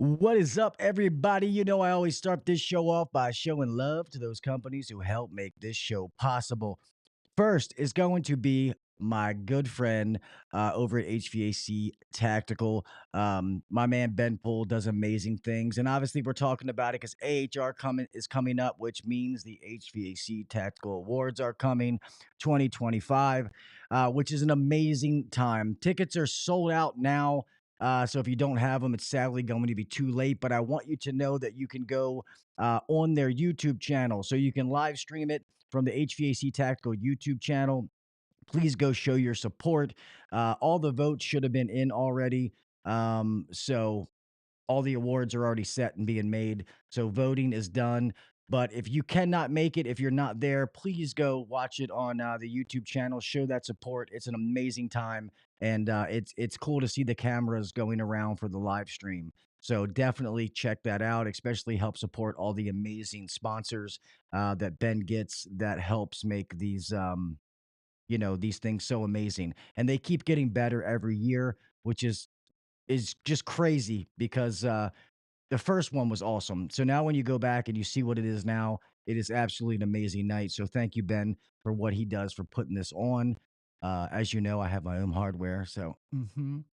What is up, everybody? You know, I always start this show off by showing love to those companies who help make this show possible. First is going to be my good friend over at HVAC Tactical. My man Ben Poole does amazing things, and obviously we're talking about it because AHR is coming up, which means the HVAC Tactical Awards are coming 2025, which is an amazing time. Tickets are sold out now. So if you don't have them, it's sadly going to be too late. But I want you to know that you can go on their YouTube channel, so you can live stream it from the HVAC Tactical YouTube channel. Please go show your support. All the votes should have been in already. So all the awards are already set and being made. So voting is done. But if you cannot make it, if you're not there, please go watch it on the YouTube channel. Show that support. It's an amazing time, and it's cool to see the cameras going around for the live stream. So definitely check that out. Especially help support all the amazing sponsors that Ben gets. That helps make these things so amazing, and they keep getting better every year, which is just crazy because the first one was awesome. So now when you go back and you see what it is now, it is absolutely an amazing night. So thank you, Ben, for what he does for putting this on. As you know, I have my own hardware. So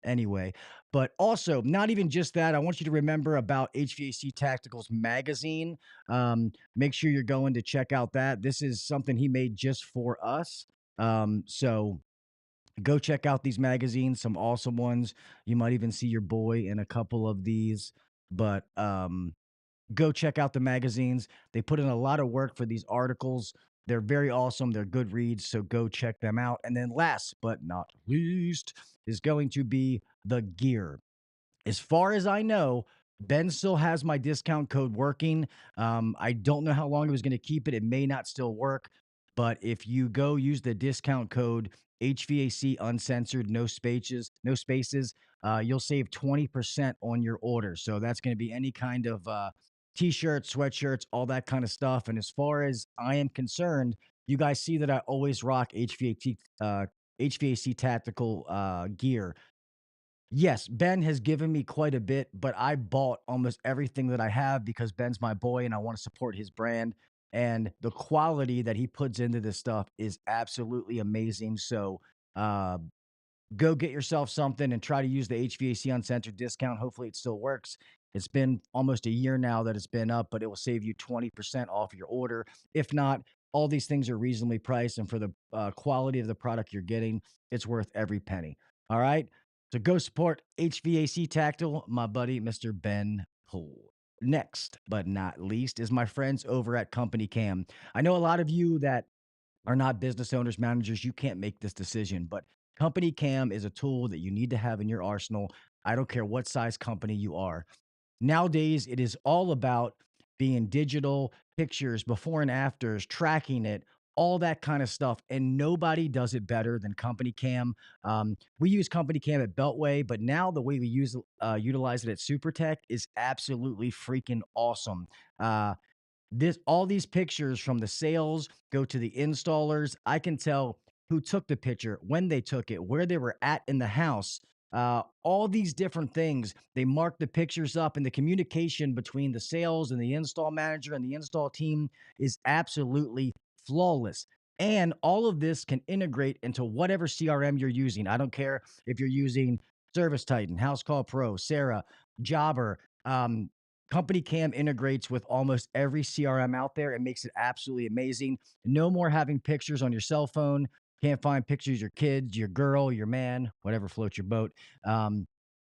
anyway, but also not even just that. I want you to remember about HVAC Tacticals magazine. Make sure you're going to check out that. This is something he made just for us. So go check out these magazines, some awesome ones. You might even see your boy in a couple of these. But go check out the magazines. They put in a lot of work for these articles. They're very awesome. They're good reads. So go check them out. And then last but not least is going to be the gear. As far as I know, Ben still has my discount code working. I don't know how long he was going to keep it. It may not still work, but if you go use the discount code HVAC Uncensored, no spaces, you'll save 20% on your order. So that's going to be any kind of t-shirts, sweatshirts, all that kind of stuff. And as far as I am concerned, you guys see that I always rock HVAC tactical gear. Yes, Ben has given me quite a bit, but I bought almost everything that I have because Ben's my boy and I want to support his brand. And the quality that he puts into this stuff is absolutely amazing. So uh, go get yourself something and try to use the HVAC Uncensored discount. Hopefully, it still works. It's been almost a year now that it's been up, but it will save you 20% off your order. If not, all these things are reasonably priced. And for the quality of the product you're getting, it's worth every penny. All right. So go support HVAC Tactile, my buddy, Mr. Ben Poole. Next, but not least, is my friends over at Company Cam. I know a lot of you that are not business owners, managers, you can't make this decision, but Company Cam is a tool that you need to have in your arsenal. I don't care what size company you are. Nowadays, it is all about being digital pictures, before and afters, tracking it, all that kind of stuff. And nobody does it better than Company Cam. We use Company Cam at Beltway, but now the way we utilize it at SuperTech is absolutely freaking awesome. Uh, this all these pictures from the sales go to the installers. I can tell who took the picture, when they took it, where they were at in the house. All these different things. They mark the pictures up, and the communication between the sales and the install manager and the install team is absolutely flawless. And all of this can integrate into whatever CRM you're using. I don't care if you're using Service Titan, House Call Pro, Sarah, Jobber. Company Cam integrates with almost every CRM out there. It makes it absolutely amazing. No more having pictures on your cell phone. Can't find pictures of your kids, your girl, your man, whatever floats your boat.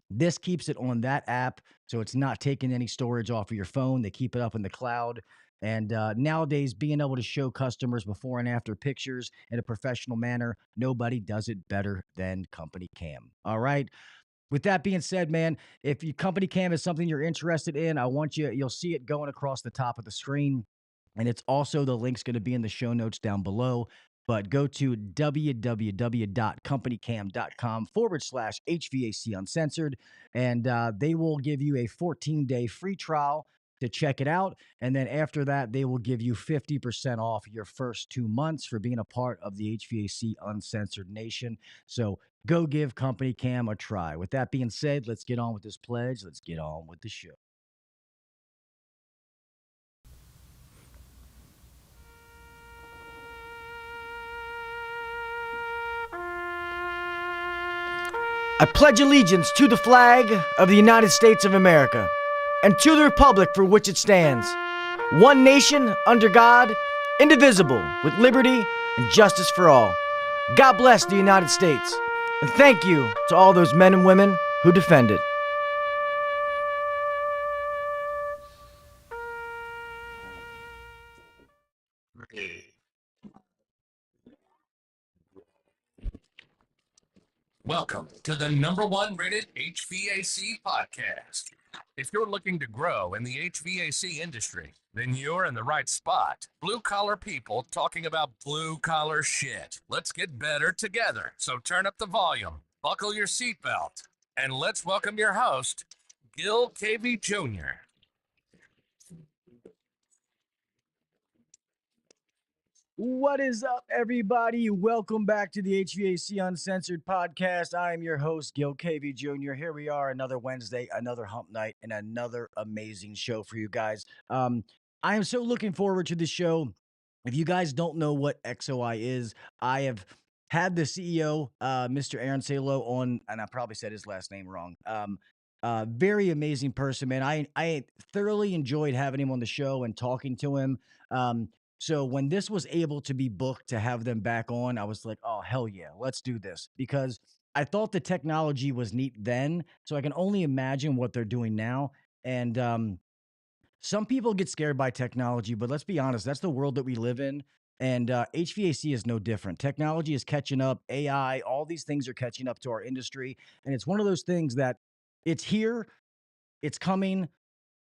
This keeps it on that app, so it's not taking any storage off of your phone. They keep it up in the cloud. And nowadays, being able to show customers before and after pictures in a professional manner, nobody does it better than Company Cam. All right. With that being said, man, if your Company Cam is something you're interested in, you'll see it going across the top of the screen. And it's also, the link's going to be in the show notes down below. But go to www.companycam.com/HVAC Uncensored, and they will give you a 14-day free trial to check it out. And then after that, they will give you 50% off your first 2 months for being a part of the HVAC Uncensored Nation. So go give Company Cam a try. With that being said, let's get on with this pledge. Let's get on with the show. I pledge allegiance to the flag of the United States of America and to the republic for which it stands, one nation under God, indivisible, with liberty and justice for all. God bless the United States, and thank you to all those men and women who defend it. Welcome to the #1 rated HVAC podcast. If you're looking to grow in the HVAC industry, then you're in the right spot. Blue collar people talking about blue collar shit. Let's get better together. So turn up the volume, buckle your seatbelt, and let's welcome your host, Gil KV Jr. What is up, everybody? Welcome back to the HVAC Uncensored Podcast. I am your host, Gil KV Jr. Here we are, another Wednesday, another hump night, and another amazing show for you guys. I am so looking forward to the show. If you guys don't know what XOi is, I have had the CEO, Mr. Aaron Salo, on, and I probably said his last name wrong. Very amazing person, man. I thoroughly enjoyed having him on the show and talking to him. So when this was able to be booked to have them back on, I was like, oh, hell yeah, let's do this. Because I thought the technology was neat then, so I can only imagine what they're doing now. And some people get scared by technology, but let's be honest, that's the world that we live in. And HVAC is no different. Technology is catching up. AI, all these things are catching up to our industry. And it's one of those things that it's here, it's coming,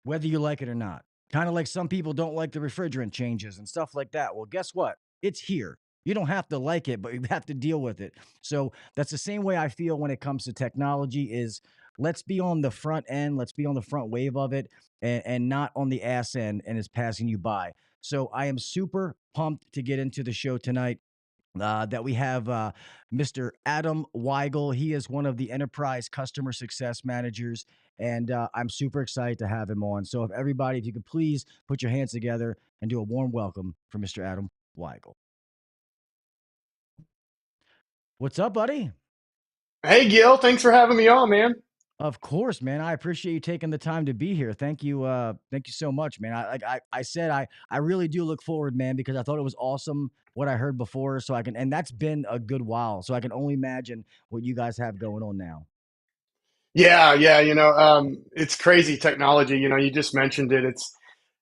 whether you like it or not. Kind of like some people don't like the refrigerant changes and stuff like that. Well, guess what? It's here. You don't have to like it, but you have to deal with it. So that's the same way I feel when it comes to technology is let's be on the front end. Let's be on the front wave of it and not on the ass end and it's passing you by. So I am super pumped to get into the show tonight. That we have Mr. Adam Weigle. He is one of the enterprise customer success managers, and I'm super excited to have him on. So, if you could please put your hands together and do a warm welcome for Mr. Adam Weigle. What's up, buddy? Hey, Gil. Thanks for having me on, man. Of course, man. I appreciate you taking the time to be here. Thank you. Thank you so much, man. I said I really do look forward, man, because I thought it was awesome what I heard before. So and that's been a good while. So I can only imagine what you guys have going on now. Yeah. It's crazy technology. You just mentioned it. It's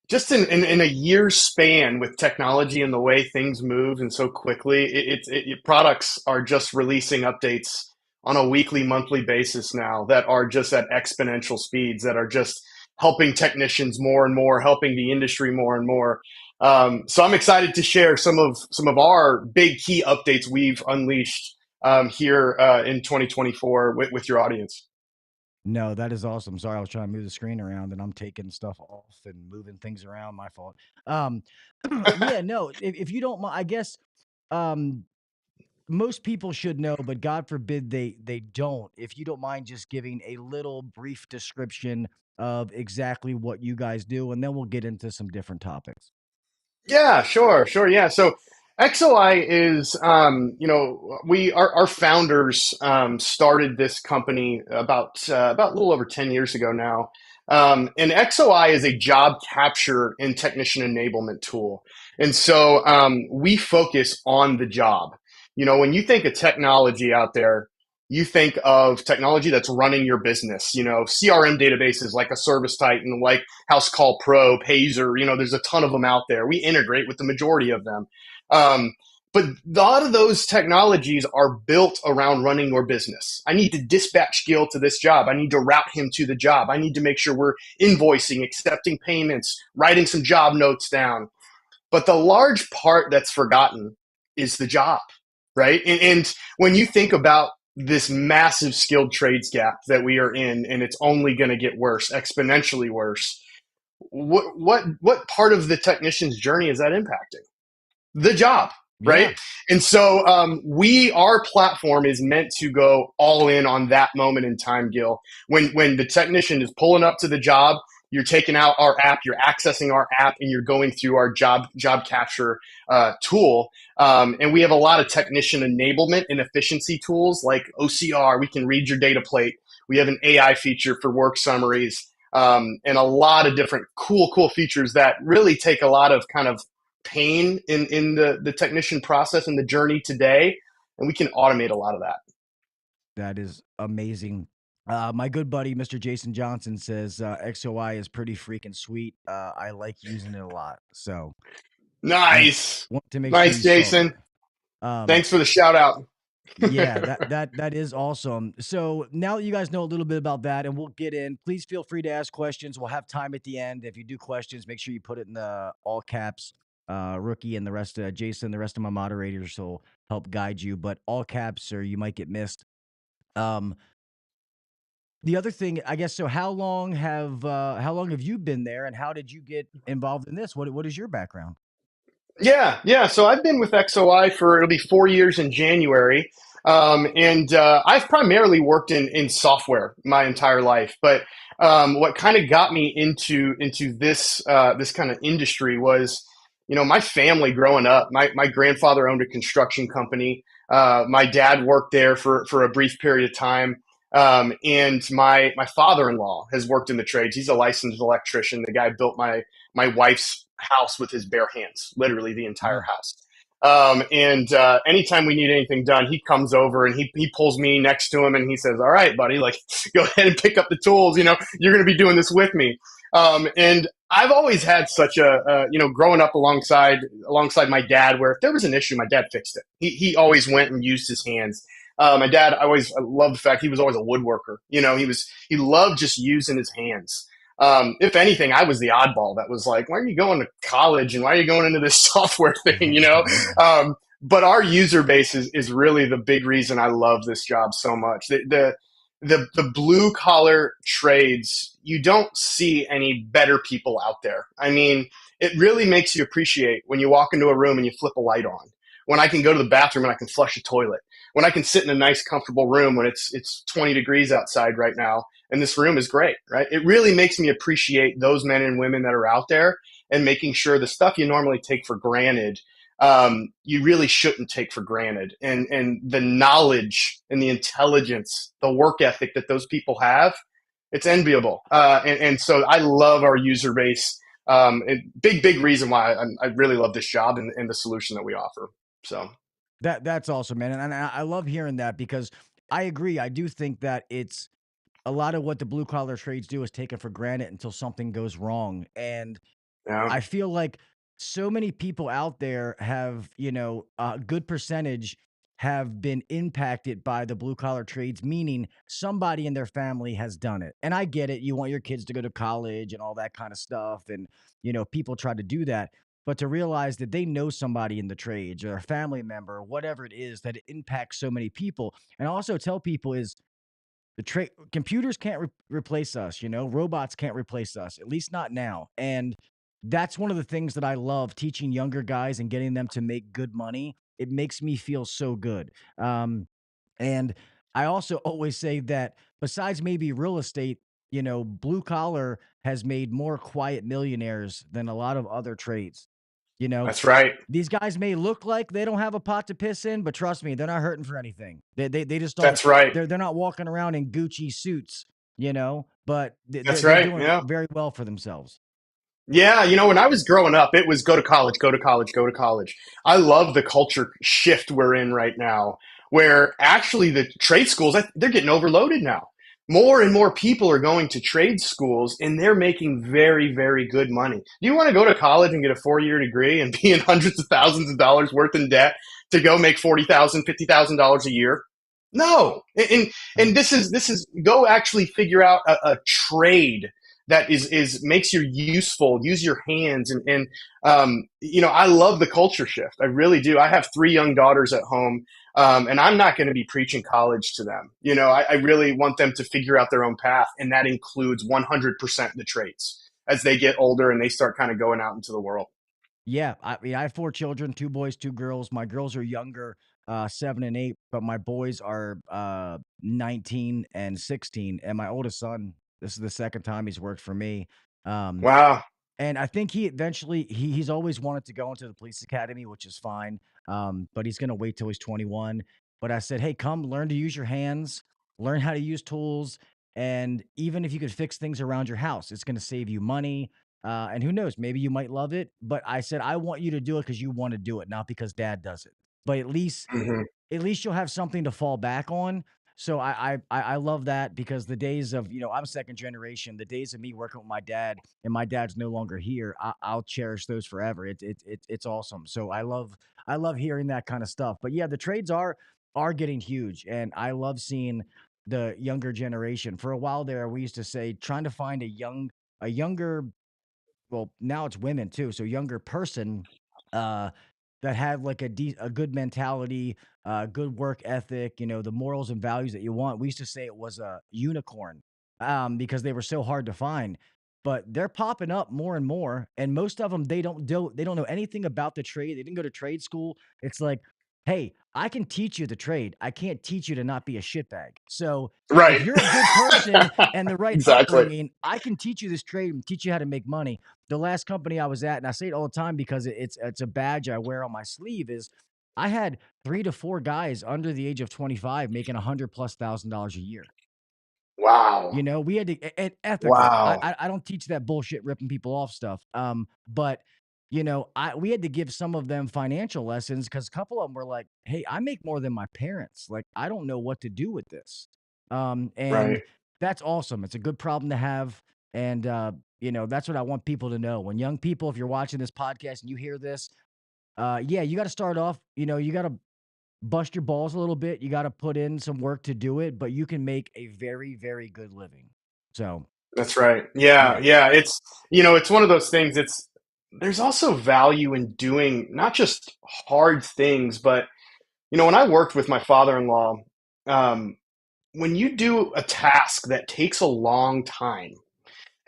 just in a year's span with technology and the way things move and so quickly. Products are just releasing updates on a weekly, monthly basis now that are just at exponential speeds that are just helping technicians more and more, helping the industry more and more. So I'm excited to share some of our big key updates we've unleashed here in 2024 with your audience. No, that is awesome. Sorry, I was trying to move the screen around and I'm taking stuff off and moving things around. My fault. Um, yeah, no, if you don't mind, I guess um, most people should know, but God forbid they don't. If you don't mind just giving a little brief description of exactly what you guys do, and then we'll get into some different topics. Yeah, sure. Yeah. So XOI is, our founders started this company about a little over 10 years ago now. And XOI is a job capture and technician enablement tool. And so we focus on the job. When you think of technology out there, you think of technology that's running your business, CRM databases like a Service Titan, like HouseCall Pro, Pazer, there's a ton of them out there. We integrate with the majority of them. But a lot of those technologies are built around running your business. I need to dispatch Gil to this job. I need to route him to the job. I need to make sure we're invoicing, accepting payments, writing some job notes down. But the large part that's forgotten is the job, right? And when you think about this massive skilled trades gap that we are in, and it's only going to get worse, exponentially worse, what part of the technician's journey is that impacting? The job, right? Yeah. And so our platform is meant to go all in on that moment in time, Gil. When the technician is pulling up to the job, you're taking out our app, you're accessing our app, and you're going through our job capture tool. And we have a lot of technician enablement and efficiency tools like OCR. We can read your data plate. We have an AI feature for work summaries, and a lot of different cool features that really take a lot of kind of pain in the technician process and the journey today. And we can automate a lot of that. That is amazing. My good buddy, Mr. Jason Johnson, says XOI is pretty freaking sweet. I like using it a lot. So Nice. want to make sure Nice, you saw Jason. that. Thanks for the shout out. Yeah, that is awesome. So now that you guys know a little bit about that, and we'll get in, please feel free to ask questions. We'll have time at the end. If you do questions, make sure you put it in the all caps. Rookie and the rest of Jason, the rest of my moderators will help guide you, but all caps or you might get missed. The other thing, I guess, so how long have you been there, and how did you get involved in this? What is your background? Yeah. So I've been with XOI it'll be 4 years in January. And I've primarily worked in software my entire life. But what kind of got me into this kind of industry was, my family growing up. My grandfather owned a construction company. My dad worked there for a brief period of time. And my father-in-law has worked in the trades. He's a licensed electrician. The guy built my wife's house with his bare hands, literally the entire Wow. house. And anytime we need anything done, he comes over and he pulls me next to him and he says, "All right, buddy, like go ahead and pick up the tools. You're going to be doing this with me." And I've always had such growing up alongside my dad, where if there was an issue, my dad fixed it. He always went and used his hands. My dad, I loved the fact he was always a woodworker. He loved just using his hands. If anything, I was the oddball that was like, "Why are you going to college and why are you going into this software thing?" But our user base is really the big reason I love this job so much. The blue collar trades, you don't see any better people out there. I mean, it really makes you appreciate when you walk into a room and you flip a light on. When I can go to the bathroom and I can flush a toilet. When I can sit in a nice, comfortable room when it's 20 degrees outside right now, and this room is great, right? It really makes me appreciate those men and women that are out there and making sure the stuff you normally take for granted, you really shouldn't take for granted. And the knowledge and the intelligence, the work ethic that those people have, it's enviable. And so I love our user base. Big reason why I really love this job and the solution that we offer. So That's awesome, man. And I love hearing that because I agree. I do think that it's a lot of what the blue collar trades do is take it for granted until something goes wrong. And yeah, I feel like so many people out there have, a good percentage have been impacted by the blue collar trades, meaning somebody in their family has done it. And I get it. You want your kids to go to college and all that kind of stuff. And, people try to do that. But to realize that they know somebody in the trades or a family member, or whatever it is, that it impacts so many people. And also tell people is computers can't replace us, robots can't replace us, at least not now. And that's one of the things that I love teaching younger guys and getting them to make good money. It makes me feel so good. And I also always say that besides maybe real estate, blue collar has made more quiet millionaires than a lot of other trades. You know, that's right. these guys may look like they don't have a pot to piss in, but trust me, they're not hurting for anything. They just don't. That's right. They're not walking around in Gucci suits, but That's they're right. doing Yeah. very well for themselves. Yeah, when I was growing up, it was go to college, go to college, go to college. I love the culture shift we're in right now, where actually the trade schools, they're getting overloaded now. More and more people are going to trade schools and they're making very, very good money. Do you want to go to college and get a 4-year degree and be in hundreds of thousands of dollars worth in debt to go make $40,000, $50,000 a year? No. And this is go actually figure out a trade that is makes you useful. Use your hands and I love the culture shift. I really do. I have 3 young daughters at home, and I'm not going to be preaching college to them. I really want them to figure out their own path, and that includes 100% the traits as they get older and they start kind of going out into the world. Yeah, I mean, I have 4 children, 2 boys, 2 girls. My girls are younger, 7 and 8, but my boys are 19 and 16. And my oldest son, this is the second time he's worked for me. Um, Wow. and I think he eventually he's always wanted to go into the police academy, which is fine. But he's gonna wait till he's 21. But I said, hey, come learn to use your hands, learn how to use tools, and even if you could fix things around your house, it's gonna save you money. And who knows, maybe you might love it. But I said, I want you to do it because you want to do it, not because dad does it. But Hmm. at least you'll have something to fall back on. So I love that because the days of, I'm second generation, the days of me working with my dad and my dad's no longer here, I'll cherish those forever. It's awesome. So I love hearing that kind of stuff. But yeah, the trades are getting huge, and I love seeing the younger generation. For a while there, we used to say trying to find a younger, well, now it's women too, so younger person uh that had like a good mentality, good work ethic, the morals and values that you want. We used to say it was a unicorn, because they were so hard to find. But they're popping up more and more, and most of them they don't know anything about the trade. They didn't go to trade school. It's like, hey, I can teach you the trade. I can't teach you to not be a shitbag. So if Right. you're a good person and the right Exactly. upbringing, I can teach you this trade and teach you how to make money. The last company I was at, and I say it all the time because it's a badge I wear on my sleeve, is I had 3 to 4 guys under the age of 25 making $100,000+ a year. Wow. We had to, and ethically. I, Wow. I I don't teach that bullshit ripping people off stuff. But we had to give some of them financial lessons because a couple of them were like, "Hey, I make more than my parents. Like, I don't know what to do with this." Right. And that's awesome. It's a good problem to have, and that's what I want people to know. When young people, if you're watching this podcast and you hear this, yeah, you got to start off. You got to bust your balls a little bit. You got to put in some work to do it, but you can make a very, very good living. So, That's right. Yeah. yeah, Yeah. It's one of those things. There's also value in doing not just hard things, but, when I worked with my father-in-law, um, when you do a task that takes a long time,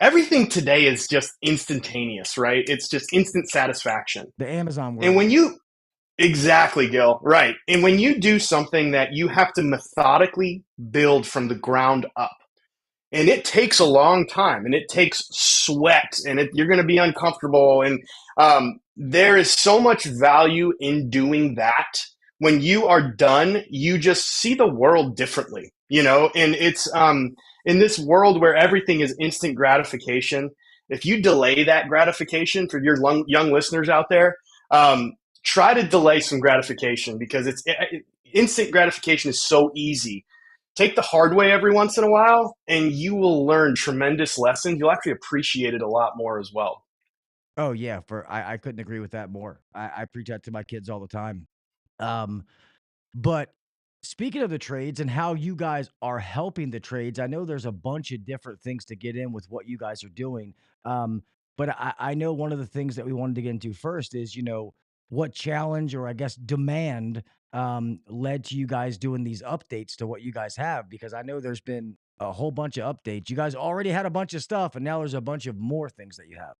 everything today is just instantaneous, right? It's just instant satisfaction. the Amazon And world. when you, exactly, Gil, right. And when you do something that you have to methodically build from the ground up, and it takes a long time and it takes sweat and you're going to be uncomfortable. And there is so much value in doing that. When you are done, you just see the world differently, and it's in this world where everything is instant gratification. If you delay that gratification for your young listeners out there, um, try to delay some gratification because instant gratification is so easy. Take the hard way every once in a while, and you will learn tremendous lessons. You'll actually appreciate it a lot more as well. Oh yeah, I couldn't agree with that more. I preach that to my kids all the time. Um, but speaking of the trades and how you guys are helping the trades, I know there's a bunch of different things to get in with what you guys are doing. Um, but I know one of the things that we wanted to get into first is, what challenge or I guess demand led to you guys doing these updates to what you guys have, because I know there's been a whole bunch of updates. You guys already had a bunch of stuff, and now there's a bunch of more things that you have.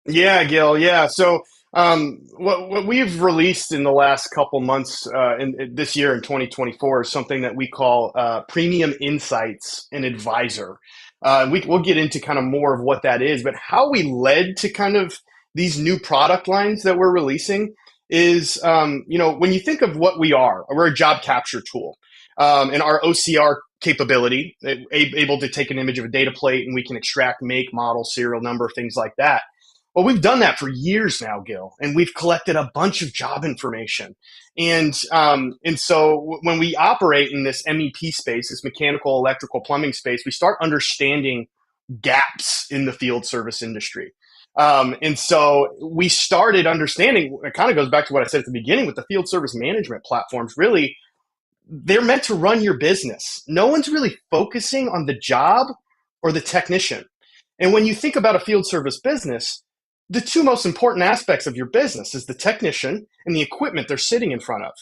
Yeah, Gil. Yeah. So, what we've released in the last couple months, in this year in 2024, is something that we call Premium Insights and Advisor. We'll get into kind of more of what that is, but how we led to kind of these new product lines that we're releasing is, when you think of what we're a job capture tool, and our OCR capability, able to take an image of a data plate and we can extract make, model, serial number, things like that. Well, we've done that for years now, Gil, and we've collected a bunch of job information. And so when we operate in this MEP space, this mechanical, electrical, plumbing space, we start understanding gaps in the field service industry. And so we started understanding, it kind of goes back to what I said at the beginning with the field service management platforms. Really, they're meant to run your business. No one's really focusing on the job or the technician. And when you think about a field service business, the two most important aspects of your business is the technician and the equipment they're sitting in front of.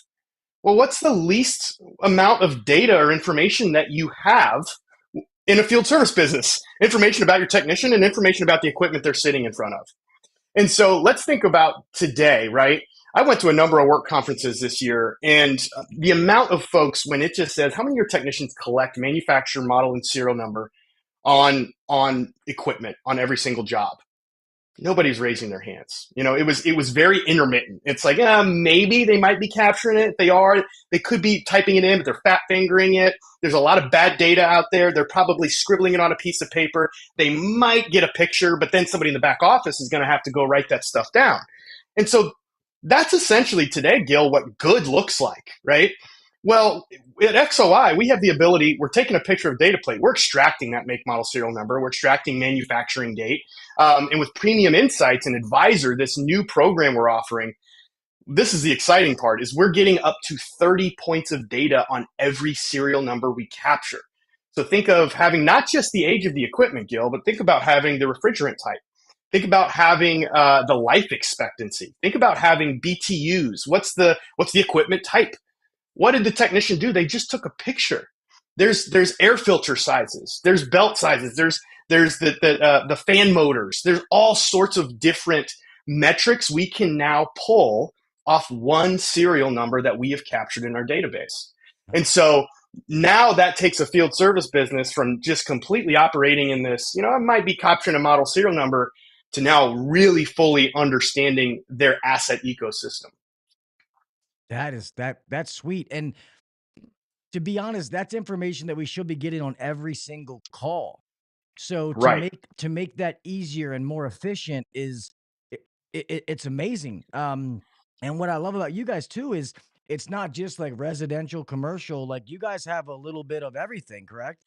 Well, what's the least amount of data or information that you have in a field service business? Information about your technician and information about the equipment they're sitting in front of. And so let's think about today, right? I went to a number of work conferences this year, and the amount of folks, when it just says, how many of your technicians collect manufacturer, model, and serial number, on equipment on every single job. Nobody's raising their hands. It was very intermittent. It's like, maybe they might be capturing it. They could be typing it in, but they're fat fingering it. There's a lot of bad data out there. They're probably scribbling it on a piece of paper. They might get a picture, but then somebody in the back office is going to have to go write that stuff down. And so that's essentially today, Gil, what good looks like, right? Well, at XOi, we have the ability, we're taking a picture of data plate. We're extracting that make, model, serial number. We're extracting manufacturing date. And with Premium Insights and Advisor, this new program we're offering, this is the exciting part, is we're getting up to 30 points of data on every serial number we capture. So think of having not just the age of the equipment, Gil, but think about having the refrigerant type. Think about having the life expectancy. Think about having BTUs. What's the equipment type? What did the technician do? They just took a picture. There's air filter sizes. There's belt sizes. There's the fan motors. There's all sorts of different metrics we can now pull off one serial number that we have captured in our database. And so now that takes a field service business from just completely operating in this, it might be capturing a model serial number, to now really fully understanding their asset ecosystem. That's sweet. And to be honest, that's information that we should be getting on every single call. So to make that easier and more efficient it's amazing. And what I love about you guys too is it's not just like residential, commercial, like you guys have a little bit of everything, correct?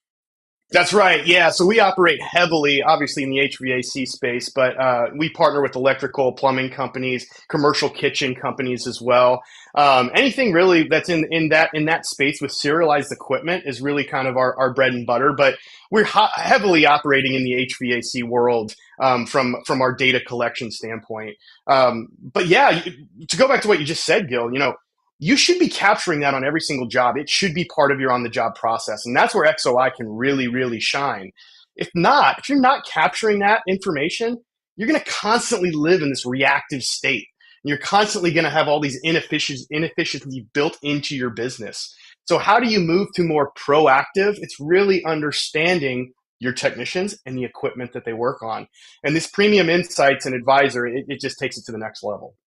That's right. Yeah. So we operate heavily, obviously, in the HVAC space, but we partner with electrical, plumbing companies, commercial kitchen companies as well. Anything really that's in that space with serialized equipment is really kind of our bread and butter. But we're heavily operating in the HVAC world from our data collection standpoint. But yeah, to go back to what you just said, Gil, you should be capturing that on every single job. It should be part of your on-the-job process. And that's where XOi can really, really shine. If you're not capturing that information, you're going to constantly live in this reactive state. And you're constantly going to have all these inefficiencies built into your business. So how do you move to more proactive? It's really understanding your technicians and the equipment that they work on. And this Premium Insights and Advisor, it just takes it to the next level.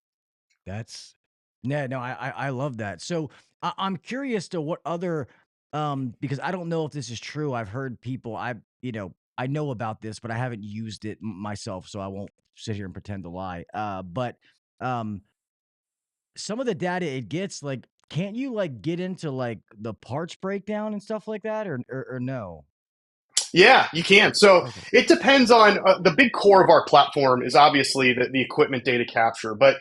I love that. So I'm curious to what other, because I don't know if this is true. I've heard people, I know about this, but I haven't used it myself, so I won't sit here and pretend to lie. But some of the data it gets, like, can't you like get into like the parts breakdown and stuff like that, or no? Yeah, you can. So Okay. it depends on the big core of our platform is obviously the equipment data capture, but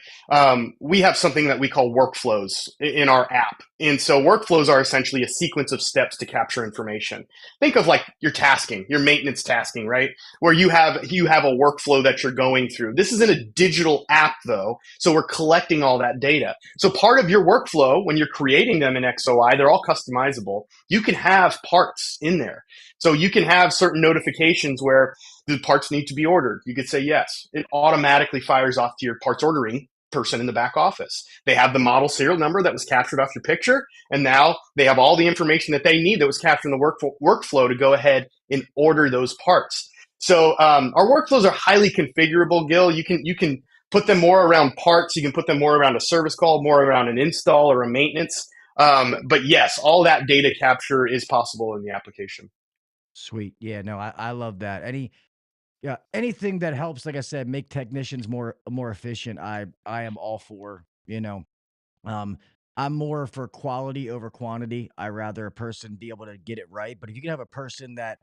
we have something that we call workflows in our app. And so workflows are essentially a sequence of steps to capture information. Think of like your tasking, your maintenance tasking, right? Where you have a workflow that you're going through. This is in a digital app though, so we're collecting all that data. So part of your workflow when you're creating them in XOi, they're all customizable. You can have parts in there. So you can have certain notifications where the parts need to be ordered. You could say yes. It automatically fires off to your parts ordering person in the back office. They have the model serial number that was captured off your picture, and now they have all the information that they need that was captured in the workflow to go ahead and order those parts. So our workflows are highly configurable, Gil. You can put them more around parts. You can put them more around a service call, more around an install or a maintenance. But yes, all that data capture is possible in the application. Sweet. Yeah, no, I love that. Anything that helps, like I said, make technicians more efficient, I am all for. Um, I'm more for quality over quantity. I rather a person be able to get it right. But if you can have a person that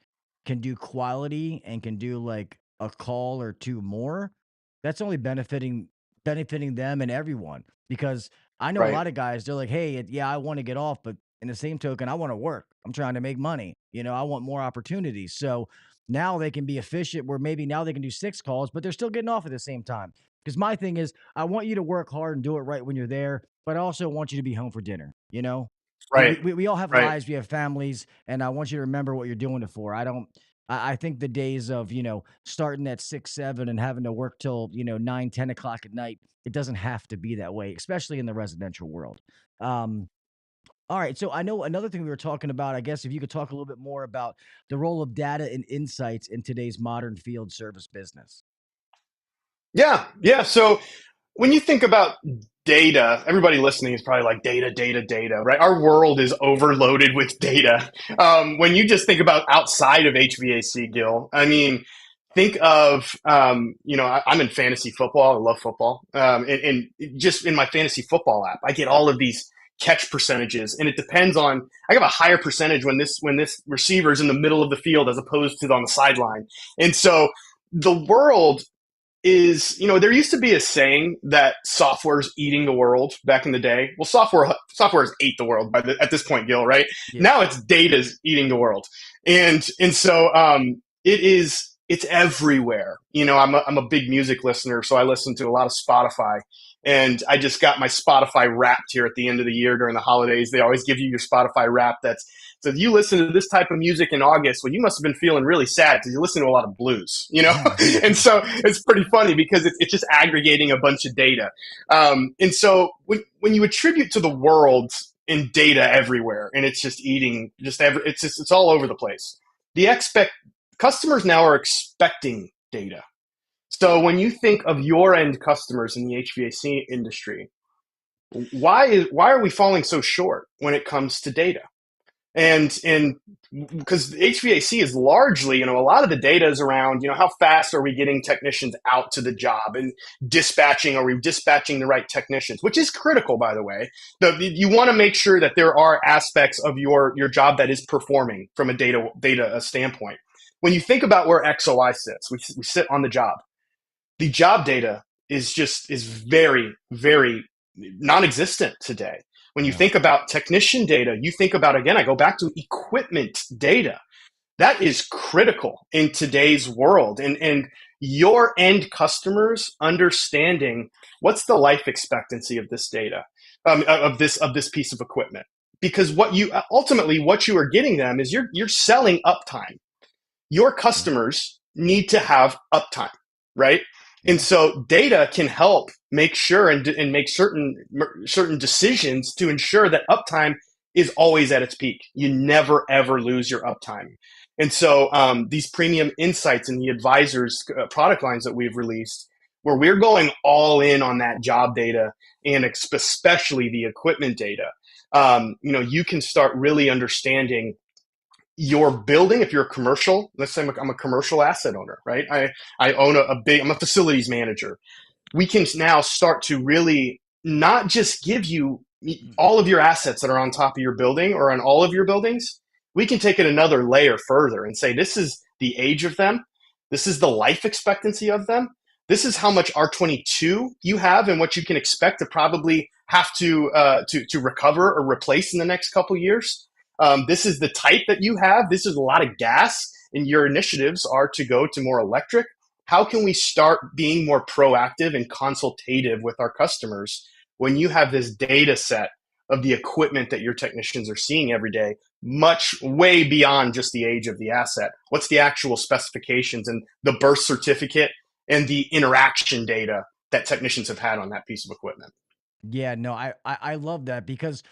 can do quality and can do like a call or two more, that's only benefiting them and everyone. Because I know a Right. lot of guys, they're like, hey, yeah, I want to get off, but in the same token, I want to work. I'm trying to make money. I want more opportunities. So now they can be efficient where maybe now they can do 6 calls, but they're still getting off at the same time. Because my thing is, I want you to work hard and do it right when you're there, but I also want you to be home for dinner. Right. We all have Right. lives, we have families, and I want you to remember what you're doing it for. I think the days of, starting at 6, 7 and having to work till, 9, 10 o'clock at night, it doesn't have to be that way, especially in the residential world. Um, All right. So I know another thing we were talking about, I guess if you could talk a little bit more about the role of data and insights in today's modern field service business. Yeah. So when you think about data, everybody listening is probably like data, right? Our world is overloaded with data. When you just think about outside of HVAC, Gil, I mean, think of, I'm in fantasy football. I love football. And just in my fantasy football app, I get all of these catch percentages, and it depends on, I have a higher percentage when this receiver is in the middle of the field as opposed to on the sideline. And so the world is, there used to be a saying that software is eating the world back in the day. Well, software has ate the world at this point, Gil, right? Yeah. Now it's data's eating the world. And so it's everywhere. I'm a big music listener, so I listen to a lot of Spotify. And I just got my Spotify Wrapped here at the end of the year during the holidays. They always give you your Spotify Wrapped. So if you listen to this type of music in August, well, you must have been feeling really sad because you listen to a lot of blues, And so it's pretty funny because it's just aggregating a bunch of data. And so when you attribute to the world in data everywhere, and it's just eating, it's all over the place. Customers now are expecting data. So when you think of your end customers in the HVAC industry, why are we falling so short when it comes to data? And because HVAC is largely, a lot of the data is around, how fast are we getting technicians out to the job and are we dispatching the right technicians, which is critical, by the way. You want to make sure that there are aspects of your job that is performing from a data standpoint. When you think about where XOi sits, we sit on the job. The job data is very, very non-existent today. When you think about technician data, you think about, again, I go back to equipment data. That is critical in today's world. And your end customers understanding what's the life expectancy of this data, of this piece of equipment. Because what you are getting them is you're selling uptime. Your customers need to have uptime, right? And so data can help make sure and make certain decisions to ensure that uptime is always at its peak. You never, ever lose your uptime. And so these premium insights and the advisors product lines that we've released, where we're going all in on that job data and especially the equipment data, you can start really understanding your building. If you're a commercial, let's say I'm a commercial asset owner, right? I own I'm a facilities manager. We can now start to really not just give you all of your assets that are on top of your building or on all of your buildings. We can take it another layer further and say, this is the age of them. This is the life expectancy of them. This is how much R22 you have and what you can expect to probably have to recover or replace in the next couple of years. This is the type that you have. This is a lot of gas, and your initiatives are to go to more electric. How can we start being more proactive and consultative with our customers when you have this data set of the equipment that your technicians are seeing every day, way beyond just the age of the asset? What's the actual specifications and the birth certificate and the interaction data that technicians have had on that piece of equipment? Yeah, no, I love that because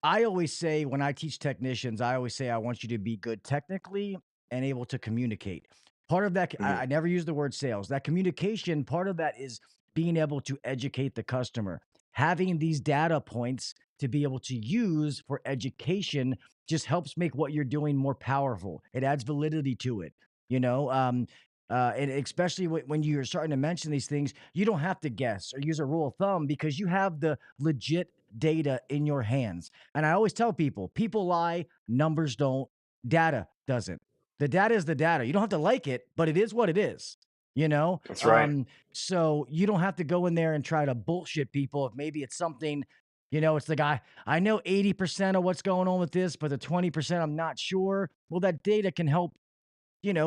I always say when I teach technicians, I always say I want you to be good technically and able to communicate. Part of that, I never use the word sales. That communication, part of that is being able to educate the customer. Having these data points to be able to use for education just helps make what you're doing more powerful. It adds validity to it, and especially when you're starting to mention these things, you don't have to guess or use a rule of thumb because you have the legit data in your hands. And I always tell people lie, numbers don't, data doesn't. The data is the data. You don't have to like it, but it is what it is, you know? That's right. So you don't have to go in there and try to bullshit people if maybe it's something, it's the guy, I know 80% of what's going on with this, but the 20% I'm not sure. Well, that data can help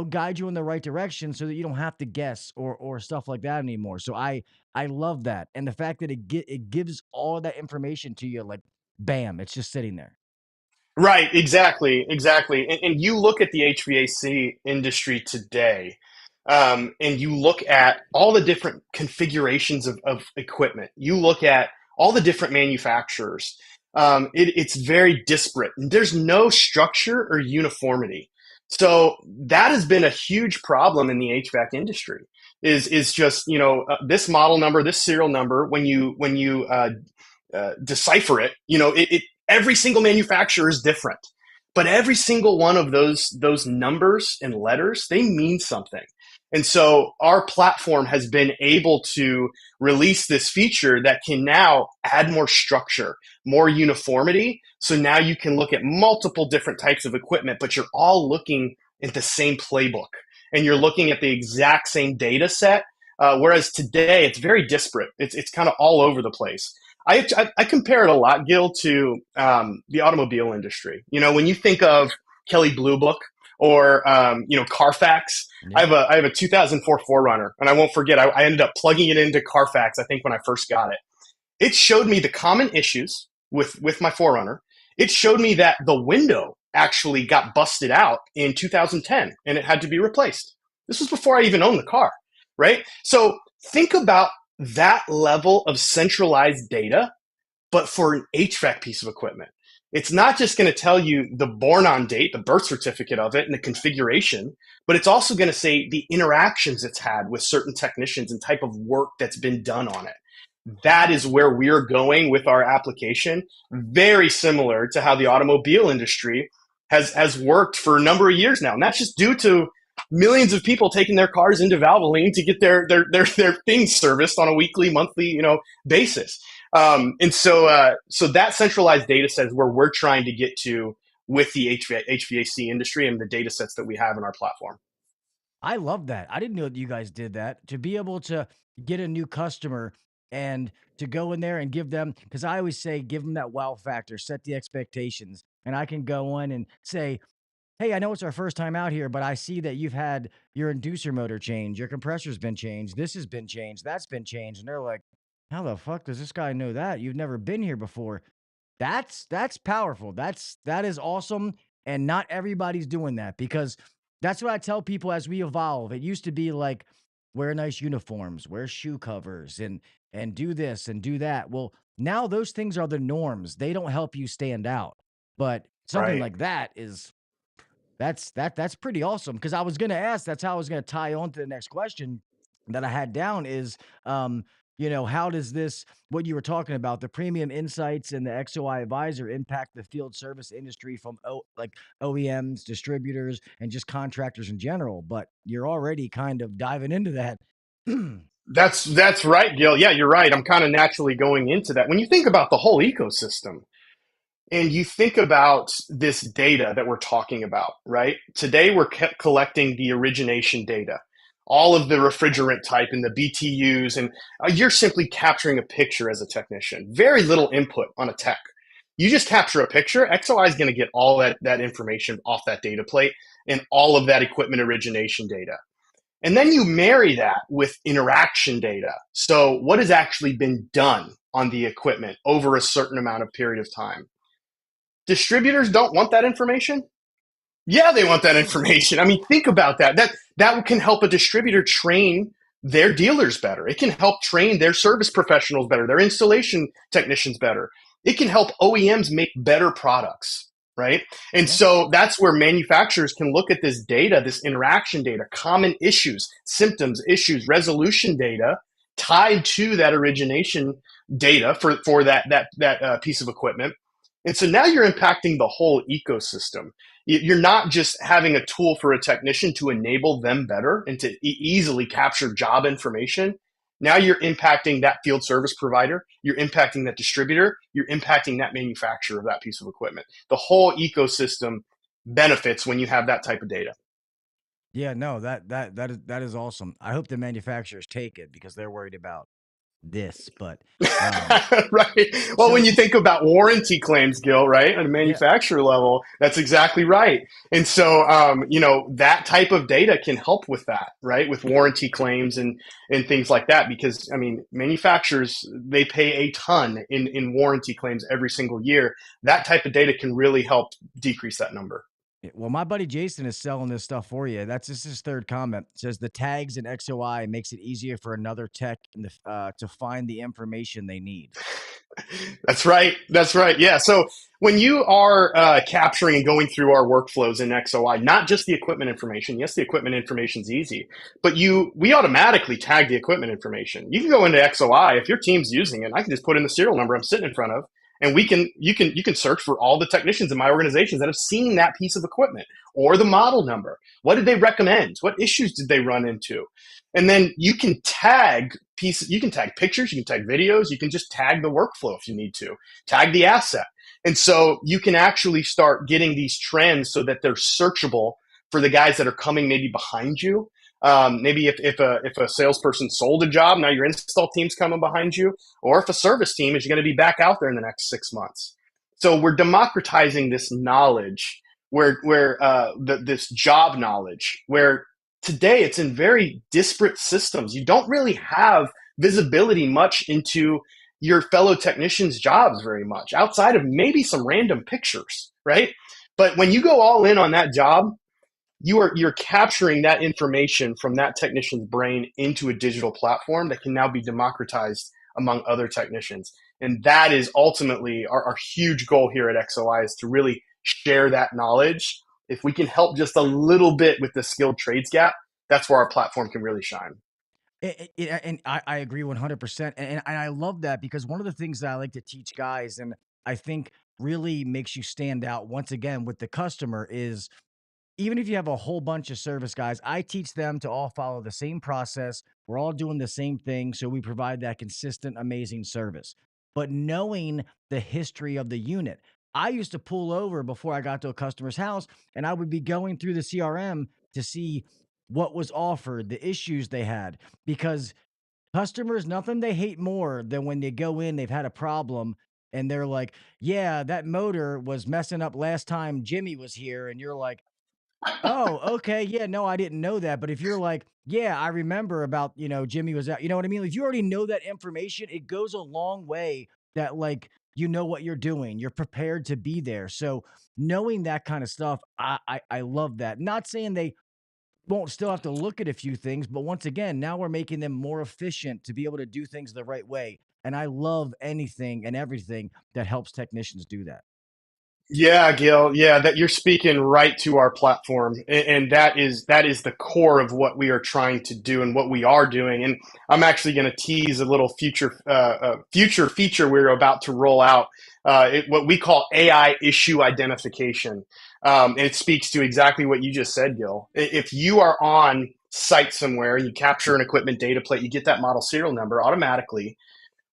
guide you in the right direction so that you don't have to guess or stuff like that anymore. So I love that. And the fact that it gives all that information to you, like, bam, it's just sitting there. Right, exactly. And you look at the HVAC industry today, and you look at all the different configurations of equipment. You look at all the different manufacturers. it's very disparate. There's no structure or uniformity. So that has been a huge problem in the HVAC industry. Is just this model number, this serial number. When you decipher it, every single manufacturer is different, but every single one of those numbers and letters, they mean something. And so our platform has been able to release this feature that can now add more structure, more uniformity. So now you can look at multiple different types of equipment, but you're all looking at the same playbook and you're looking at the exact same data set. Whereas today it's very disparate. It's kind of all over the place. I compare it a lot, Gil, to the automobile industry. When you think of Kelley Blue Book or Carfax, I have a 2004 4Runner, and I won't forget. I ended up plugging it into Carfax, I think, when I first got it. It showed me the common issues with my 4Runner. It showed me that the window actually got busted out in 2010, and it had to be replaced. This was before I even owned the car, right? So think about that level of centralized data, but for an HVAC piece of equipment. It's not just going to tell you the born on date, the birth certificate of it, and the configuration, but it's also going to say the interactions it's had with certain technicians and type of work that's been done on it. That is where we're going with our application, very similar to how the automobile industry has worked for a number of years now. And that's just due to millions of people taking their cars into Valvoline to get their things serviced on a weekly, monthly, basis. And so that centralized data set is where we're trying to get to with the HVAC industry and the data sets that we have in our platform. I love that. I didn't know that you guys did that. To be able to get a new customer and to go in there and give them, because I always say, give them that wow factor, set the expectations. And I can go in and say, hey, I know it's our first time out here, but I see that you've had your inducer motor changed, your compressor's been changed, this has been changed, that's been changed. And they're like, how the fuck does this guy know that? You've never been here before. That's powerful. That is awesome. And not everybody's doing that, because that's what I tell people as we evolve. It used to be like, wear nice uniforms, wear shoe covers, and do this and do that. Well, now those things are the norms. They don't help you stand out. But something like that is that's pretty awesome. Because I was gonna ask, that's how I was gonna tie on to the next question that I had down is how does this, what you were talking about, the premium insights and the XOi advisor impact the field service industry from OEMs, distributors, and just contractors in general? But you're already kind of diving into that. That's right, Gil. Yeah, you're right. I'm kind of naturally going into that. When you think about the whole ecosystem and you think about this data that we're talking about, right? Today, we're collecting the origination data, all of the refrigerant type and the BTUs, and you're simply capturing a picture as a technician. Very little input on a tech. You just capture a picture. XOi is going to get all that information off that data plate and all of that equipment origination data. And then you marry that with interaction data. So what has actually been done on the equipment over a certain amount of period of time? Distributors don't want that information. Yeah, they want that information. I mean, think about that. That can help a distributor train their dealers better. It can help train their service professionals better, their installation technicians better. It can help OEMs make better products, right? And so that's where manufacturers can look at this data, this interaction data, common issues, symptoms, issues, resolution data tied to that origination data for that piece of equipment. And so now you're impacting the whole ecosystem. You're not just having a tool for a technician to enable them better and to easily capture job information. Now you're impacting that field service provider. You're impacting that distributor. You're impacting that manufacturer of that piece of equipment. The whole ecosystem benefits when you have that type of data. Yeah, no, that is awesome. I hope the manufacturers take it because they're worried about this, but right. Well, when you think about warranty claims, Gil, right, at a manufacturer level, that's exactly right. And so, that type of data can help with that, right, with warranty claims and things like that, because, I mean, manufacturers, they pay a ton in warranty claims every single year. That type of data can really help decrease that number. Well, my buddy Jason is selling this stuff for you. That's just his third comment. It says the tags in XOI makes it easier for another tech to find the information they need. That's right. That's right. Yeah. So when you are capturing and going through our workflows in XOI, not just the equipment information. Yes, the equipment information is easy, but we automatically tag the equipment information. You can go into XOI if your team's using it. I can just put in the serial number I'm sitting in front of, and you can search for all the technicians in my organizations that have seen that piece of equipment or the model number. What did they recommend? What issues did they run into? And then you can tag pieces, you can tag pictures, you can tag videos, you can just tag the workflow if you need to, tag the asset. And so you can actually start getting these trends so that they're searchable for the guys that are coming maybe behind you. Maybe if a salesperson sold a job, now your install team's coming behind you, or if a service team is going to be back out there in the next 6 months. So we're democratizing this knowledge where this job knowledge where today it's in very disparate systems. You don't really have visibility much into your fellow technicians' jobs very much outside of maybe some random pictures, right? But when you go all in on that job, you're capturing that information from that technician's brain into a digital platform that can now be democratized among other technicians. And that is ultimately our huge goal here at XOI, is to really share that knowledge. If we can help just a little bit with the skilled trades gap, that's where our platform can really shine. And I agree 100%. And I love that, because one of the things that I like to teach guys, and I think really makes you stand out once again with the customer, is even if you have a whole bunch of service guys, I teach them to all follow the same process. We're all doing the same thing. So we provide that consistent, amazing service. But knowing the history of the unit, I used to pull over before I got to a customer's house, and I would be going through the CRM to see what was offered, the issues they had, because customers, nothing they hate more than when they go in, they've had a problem, and they're like, yeah, that motor was messing up last time Jimmy was here. And you're like, oh, okay. Yeah, no, I didn't know that. But if you're like, yeah, I remember about, Jimmy was out, you know what I mean? If you already know that information, it goes a long way that, like, you know what you're doing. You're prepared to be there. So knowing that kind of stuff, I love that. Not saying they won't still have to look at a few things, but once again, now we're making them more efficient to be able to do things the right way. And I love anything and everything that helps technicians do that. Yeah, Gil. Yeah, that you're speaking right to our platform, and that is the core of what we are trying to do and what we are doing. And I'm actually going to tease a little future feature we're about to roll out, what we call AI issue identification. And it speaks to exactly what you just said, Gil. If you are on site somewhere, you capture an equipment data plate, you get that model serial number automatically.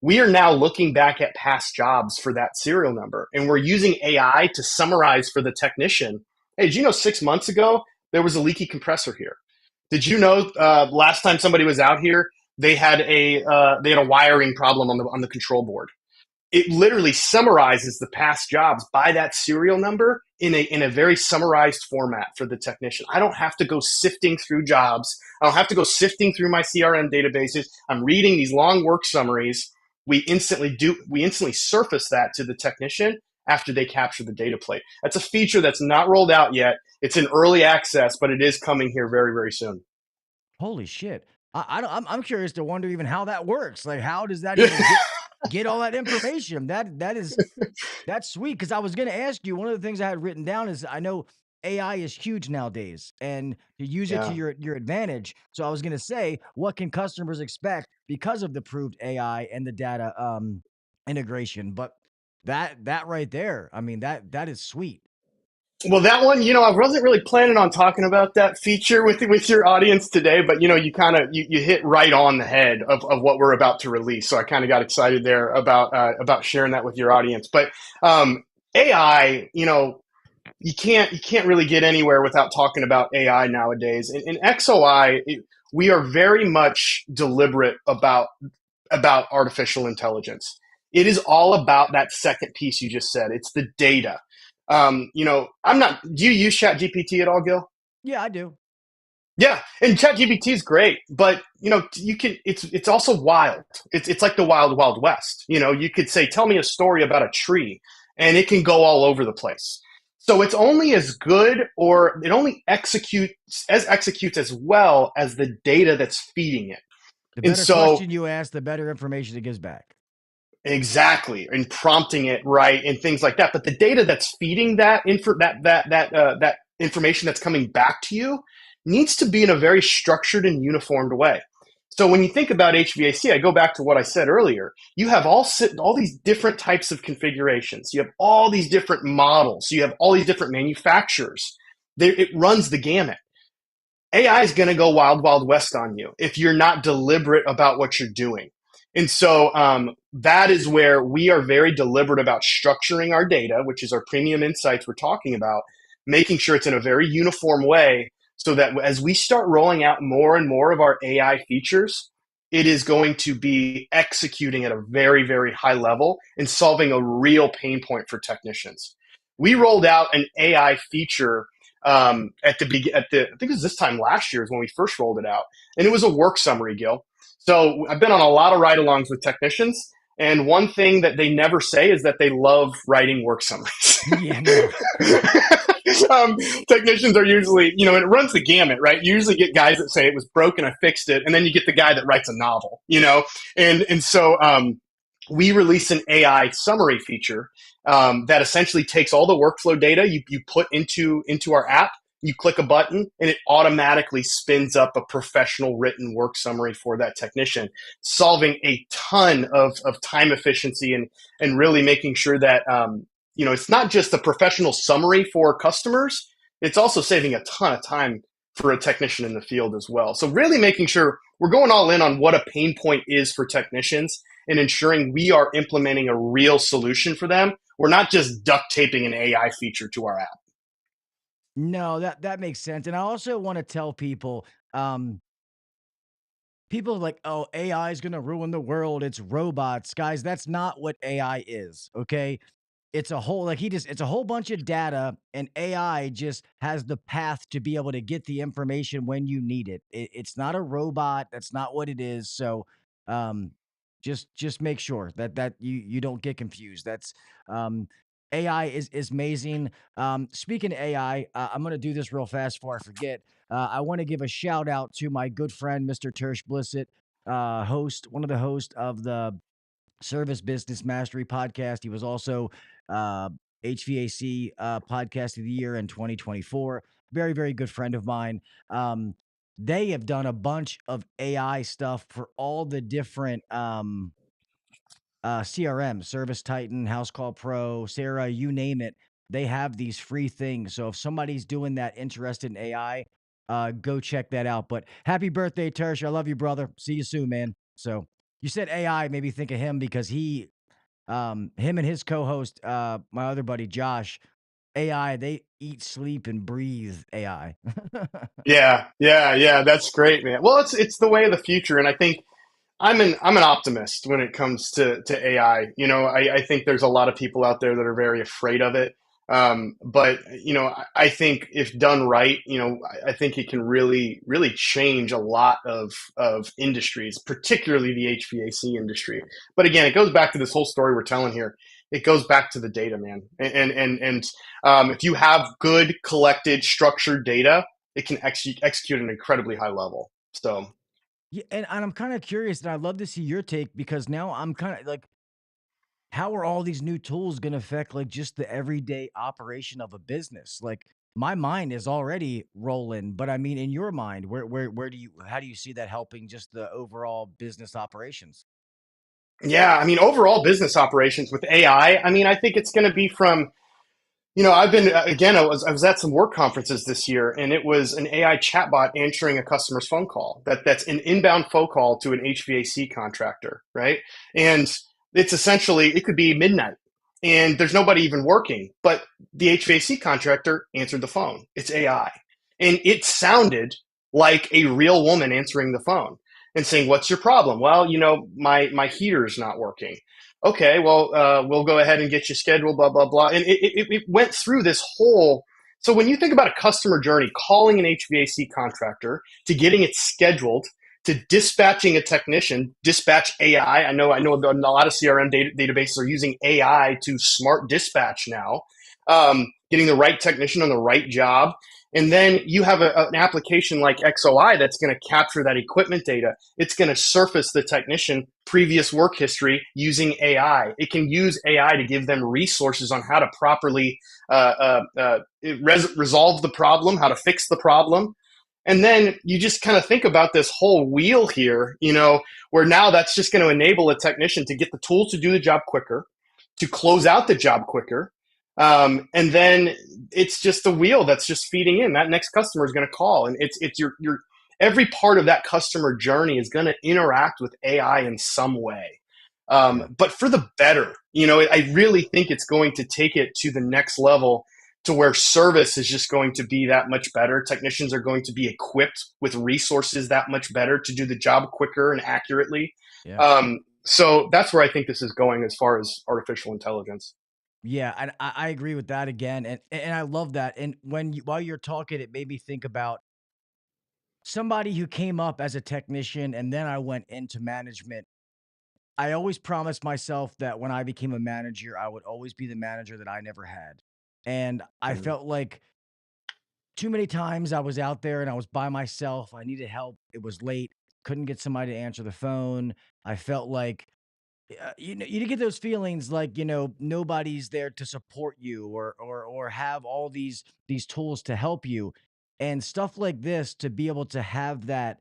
We are now looking back at past jobs for that serial number, and we're using AI to summarize for the technician. Hey, did you know 6 months ago there was a leaky compressor here? Did you know last time somebody was out here they had a wiring problem on the control board? It literally summarizes the past jobs by that serial number in a very summarized format for the technician. I don't have to go sifting through jobs. I don't have to go sifting through my CRM databases. I'm reading these long work summaries. We instantly surface that to the technician after they capture the data plate. That's a feature that's not rolled out yet. It's in early access, but it is coming here very, very soon. Holy shit. I'm curious to wonder even how that works. Like, how does that even get all that information? That's sweet. Cause I was going to ask you, one of the things I had written down is, I know AI is huge nowadays, and to use it to your advantage. So I was going to say, what can customers expect because of the proved AI and the data integration? But that right there, I mean, that is sweet. Well, that one, I wasn't really planning on talking about that feature with your audience today, but you kind of you hit right on the head of what we're about to release. So I kind of got excited there about sharing that with your audience. But AI, you can't really get anywhere without talking about AI nowadays. In XOI, we are very much deliberate about artificial intelligence. It is all about that second piece you just said. It's the data. I'm not. Do you use ChatGPT at all, Gil? Yeah, I do. Yeah, and ChatGPT is great, but you can. It's also wild. It's like the wild wild west. You could say, tell me a story about a tree, and it can go all over the place. So it's only as good, or it only executes as well as the data that's feeding it. The And better so question you ask, the better information it gives back. exactly, and prompting it right and things like that. But the data that's feeding that information that's coming back to you needs to be in a very structured and uniformed way. So when you think about HVAC, I go back to what I said earlier. You have all these different types of configurations. You have all these different models. You have all these different manufacturers. It runs the gamut. AI is going to go wild, wild west on you if you're not deliberate about what you're doing. And so that is where we are very deliberate about structuring our data, which is our premium insights we're talking about, making sure it's in a very uniform way so that as we start rolling out more and more of our AI features, it is going to be executing at a very, very high level and solving a real pain point for technicians. We rolled out an AI feature at the I think it was this time last year is when we first rolled it out, and it was a work summary, Gil. So I've been on a lot of ride-alongs with technicians, and one thing that they never say is that they love writing work summaries. Yeah, no. Technicians are usually, and it runs the gamut, right? You usually get guys that say it was broken, I fixed it, and then you get the guy that writes a novel, and so we released an AI summary feature that essentially takes all the workflow data you put into our app. You click a button and it automatically spins up a professional written work summary for that technician, solving a ton of time efficiency and really making sure that it's not just a professional summary for customers, it's also saving a ton of time for a technician in the field as well. So really making sure we're going all in on what a pain point is for technicians and ensuring we are implementing a real solution for them. We're not just duct taping an AI feature to our app. No, that makes sense. And I also want to tell people, people are like, oh, AI is going to ruin the world. It's robots. Guys, that's not what AI is. Okay. It's a whole, it's a whole bunch of data, and AI just has the path to be able to get the information when you need it. It's not a robot. That's not what it is. So, um, just make sure that you don't get confused. Um, AI is amazing. Speaking of AI, I'm gonna do this real fast before I forget. I want to give a shout out to my good friend, Mr. Tersh Blissett, one of the hosts of the Service Business Mastery podcast. He was also uh, HVAC Podcast of the Year in 2024. Very, very good friend of mine. They have done a bunch of AI stuff for all the different CRM, Service Titan, House Call Pro, Sarah, you name it. They have these free things. So if somebody's doing that, interested in AI, go check that out. But happy birthday, Tersh. I love you, brother. See you soon, man. So you said AI, made me think of him because him and his co-host, my other buddy Josh, AI, they eat, sleep, and breathe AI. Yeah. That's great, man. Well, it's the way of the future, and I think I'm an optimist when it comes to AI. I think there's a lot of people out there that are very afraid of it. But I think if done right, I think it can really, really change a lot of industries, particularly the HVAC industry. But again, it goes back to this whole story we're telling here. It goes back to the data, man. And if you have good, collected, structured data, it can execute at an incredibly high level. So. Yeah, and I'm kind of curious, and I'd love to see your take because now I'm kind of like, how are all these new tools going to affect like just the everyday operation of a business? Like my mind is already rolling, but I mean, in your mind, how do you see that helping just the overall business operations? Yeah, I mean, overall business operations with AI, I think it's going to be from, I've been, again, I was at some work conferences this year, and it was an AI chatbot answering a customer's phone call. That's an inbound phone call to an HVAC contractor, right? And it's essentially, it could be midnight and there's nobody even working, but the HVAC contractor answered the phone. It's AI. And it sounded like a real woman answering the phone and saying, "What's your problem?" "Well, my heater's not working." "Okay, well, we'll go ahead and get you scheduled, blah, blah, blah. And it went through this whole. So when you think about a customer journey, calling an HVAC contractor to getting it scheduled, to dispatching a technician, dispatch AI. I know a lot of CRM databases are using AI to smart dispatch now. getting the right technician on the right job. And then you have an application like XOi that's going to capture that equipment data. It's going to surface the technician previous work history using AI. It can use AI to give them resources on how to properly resolve the problem, how to fix the problem. And then you just kind of think about this whole wheel here, where now that's just going to enable a technician to get the tools to do the job quicker, to close out the job quicker. And then it's just a wheel that's just feeding in. That next customer is going to call, and it's your every part of that customer journey is going to interact with AI in some way. Yeah. But for the better, I really think it's going to take it to the next level, to where service is just going to be that much better. Technicians are going to be equipped with resources that much better to do the job quicker and accurately. Yeah. So that's where I think this is going as far as artificial intelligence. Yeah, and I agree with that again, and I love that. And while you're talking, it made me think about somebody who came up as a technician, and then I went into management. I always promised myself that when I became a manager, I would always be the manager that I never had. And I Mhm. felt like too many times I was out there and I was by myself. I needed help. It was late. Couldn't get somebody to answer the phone. I felt like you get those feelings like nobody's there to support you or have all these tools to help you and stuff like this to be able to have that.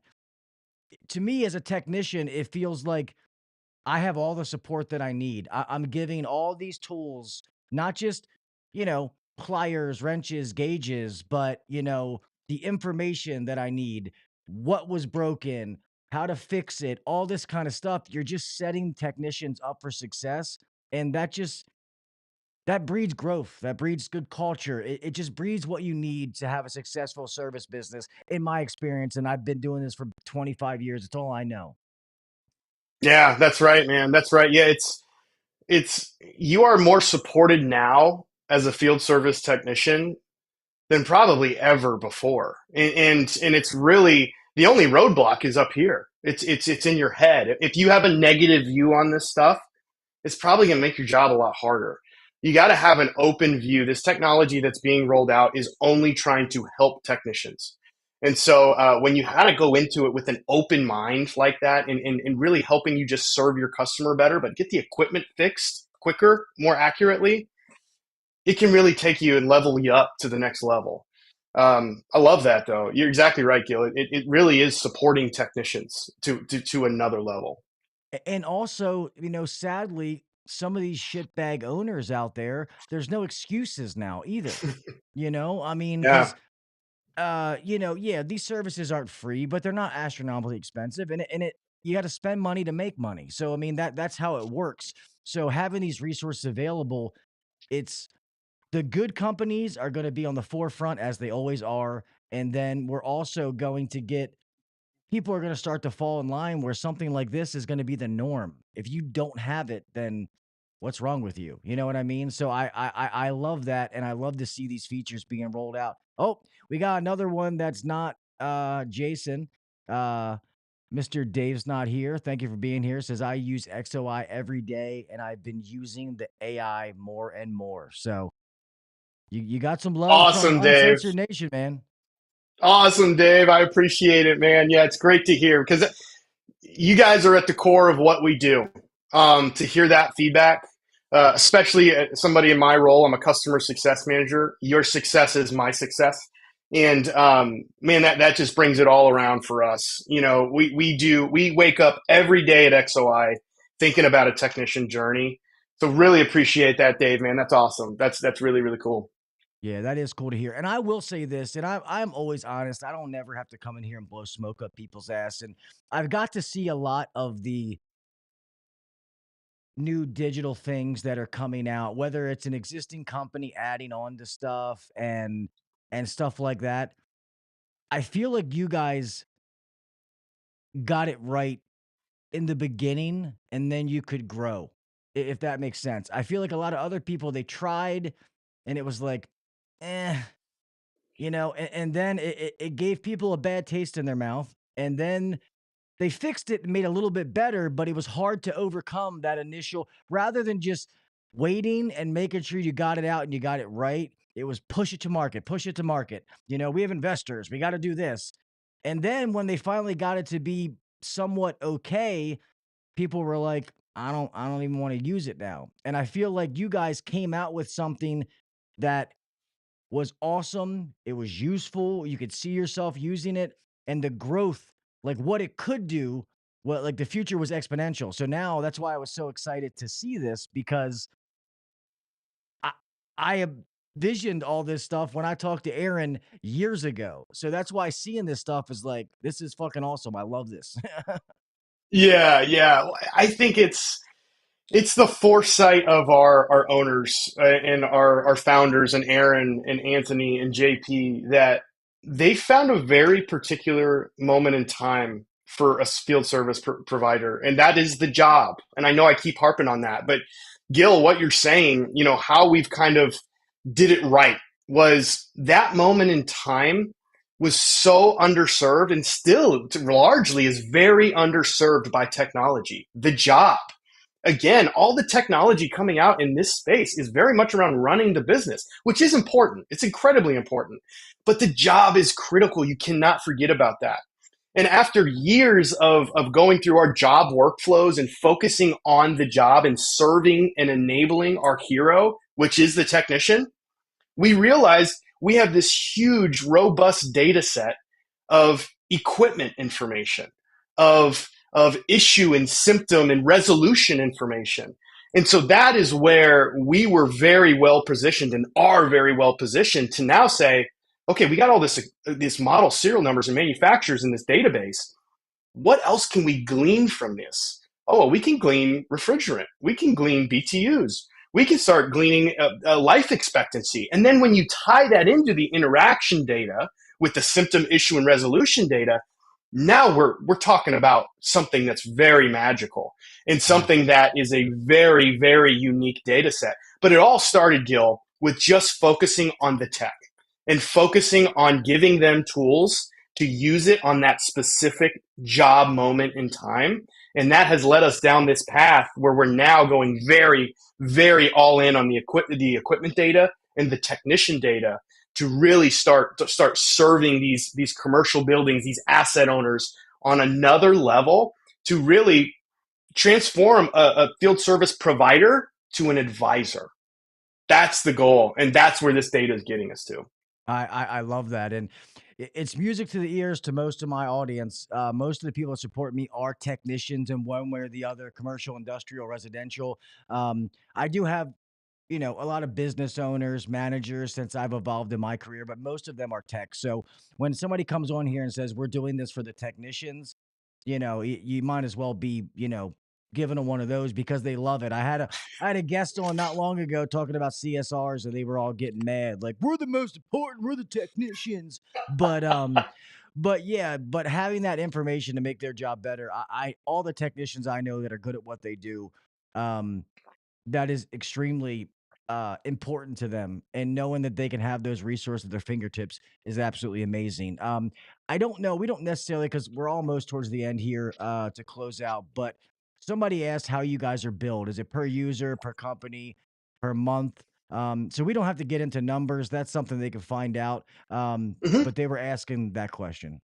To me as a technician, it feels like I have all the support that I need. I'm giving all these tools, not just, pliers, wrenches, gauges, but, the information that I need, what was broken, how to fix it, all this kind of stuff. You're just setting technicians up for success. And that breeds growth. That breeds good culture. It just breeds what you need to have a successful service business, in my experience. And I've been doing this for 25 years. It's all I know. Yeah, that's right, man. That's right. Yeah, it's you are more supported now as a field service technician than probably ever before. And it's really the only roadblock is up here. It's in your head. If you have a negative view on this stuff, it's probably going to make your job a lot harder. You got to have an open view. This technology that's being rolled out is only trying to help technicians. And so when you had to go into it with an open mind like that, and really helping you just serve your customer better, but get the equipment fixed quicker, more accurately, it can really take you and level you up to the next level. I love that, though. You're exactly right, Gil. It really is supporting technicians to another level. And also, sadly, some of these shitbag owners out there, there's no excuses now either. I mean, Yeah. because yeah, these services aren't free, but they're not astronomically expensive, and you got to spend money to make money. So I mean that's how it works. So having these resources available, it's the good companies are going to be on the forefront as they always are, and then we're also going to get people are going to start to fall in line where something like this is going to be the norm. If you don't have it, then what's wrong with you? You know what I mean? So I love that, and I love to see these features being rolled out. Oh, we got another one that's not Jason. Mr. Dave's not here. Thank you for being here. Says I use XOi every day, and I've been using the AI more and more. So you got some love from Awesome, Dave. Uncensored Nation, man. Awesome, Dave. I appreciate it, man. Yeah, it's great to hear because you guys are at the core of what we do. To hear that feedback, especially somebody in my role, I'm a customer success manager. Your success is my success. And man, that just brings it all around for us. We wake up every day at XOi thinking about a technician journey. So really appreciate that, Dave, man. That's awesome. That's really, really cool. Yeah, that is cool to hear. And I will say this, and I'm always honest. I don't never have to come in here and blow smoke up people's ass. And I've got to see a lot of the new digital things that are coming out, whether it's an existing company adding on to stuff and stuff like that. I feel like you guys got it right in the beginning, and then you could grow, if that makes sense. I feel like a lot of other people, they tried, and it was like, eh. And then it gave people a bad taste in their mouth. And then they fixed it and made it a little bit better, but it was hard to overcome that initial, rather than just waiting and making sure you got it out and you got it right. It was push it to market, push it to market. You know, we have investors, we got to do this. And then when they finally got it to be somewhat okay, people were like, I don't even want to use it now. And I feel like you guys came out with something that was awesome. It was useful. You could see yourself using it, and the growth, like what it could do, what like the future was exponential. So now that's why I was so excited to see this, because I I have visioned all this stuff when I talked to Aaron years ago. So that's why seeing this stuff is like, this is fucking awesome. I love this. Yeah, yeah. I think it's the foresight of our owners and our founders and Aaron and Anthony and JP that they found a very particular moment in time for a field service provider, and that is the job. And I know I keep harping on that, but Gil, what you're saying, you know, how we've kind of did it right was that moment in time was so underserved and still largely is very underserved by technology. The job. Again, all the technology coming out in this space is very much around running the business, which is important. It's incredibly important. But the job is critical. You cannot forget about that. And after years of going through our job workflows and focusing on the job and serving and enabling our hero, which is the technician, we realized we have this huge, robust data set of equipment information, of issue and symptom and resolution information. And so that is where we were very well positioned and are very well positioned to now say, okay, we got all this model serial numbers and manufacturers in this database. What else can we glean from this? Oh, well, we can glean refrigerant. We can glean BTUs. We can start gleaning a life expectancy. And then when you tie that into the interaction data with the symptom, issue, and resolution data, now we're talking about something that's very magical and something that is a very, very unique data set. But it all started, Gil, with just focusing on the tech and focusing on giving them tools to use it on that specific job moment in time. And that has led us down this path where we're now going very, very all in on the equipment data and the technician data to really start serving these commercial buildings, these asset owners on another level to really transform a field service provider to an advisor. That's the goal, and that's where this data is getting us to. I love that. And it's music to the ears to most of my audience. Most of the people that support me are technicians in one way or the other, commercial, industrial, residential. I do have, you know, a lot of business owners, managers since I've evolved in my career, but most of them are tech. So when somebody comes on here and says, we're doing this for the technicians, you know, you might as well be, you know, giving them one of those because they love it. I had a guest on not long ago talking about CSRs, and they were all getting mad, like, we're the most important, we're the technicians. But yeah, but having that information to make their job better, I all the technicians I know that are good at what they do, um, that is extremely important to them, and knowing that they can have those resources at their fingertips is absolutely amazing. I don't know, we don't necessarily, because we're almost towards the end here to close out, but somebody asked how you guys are billed. Is it per user, per company, per month? So we don't have to get into numbers. That's something they can find out. Mm-hmm. But they were asking that question.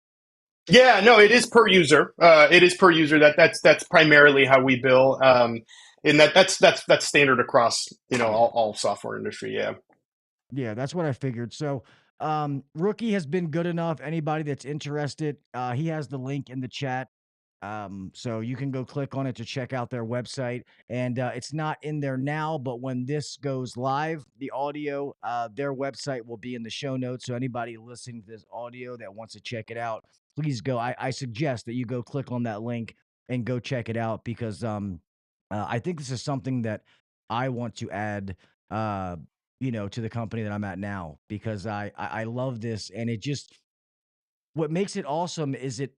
Yeah, no, it is per user. It is per user. That's primarily how we bill, and that's standard across all software industry. Yeah. Yeah, that's what I figured. So, Rookie has been good enough. Anybody that's interested, he has the link in the chat. So you can go click on it to check out their website. And it's not in there now, but when this goes live, the audio, their website will be in the show notes. So anybody listening to this audio that wants to check it out, please go. I suggest that you go click on that link and go check it out, because I think this is something that I want to add. To the company that I'm at now, because I love this, and it just, what makes it awesome is it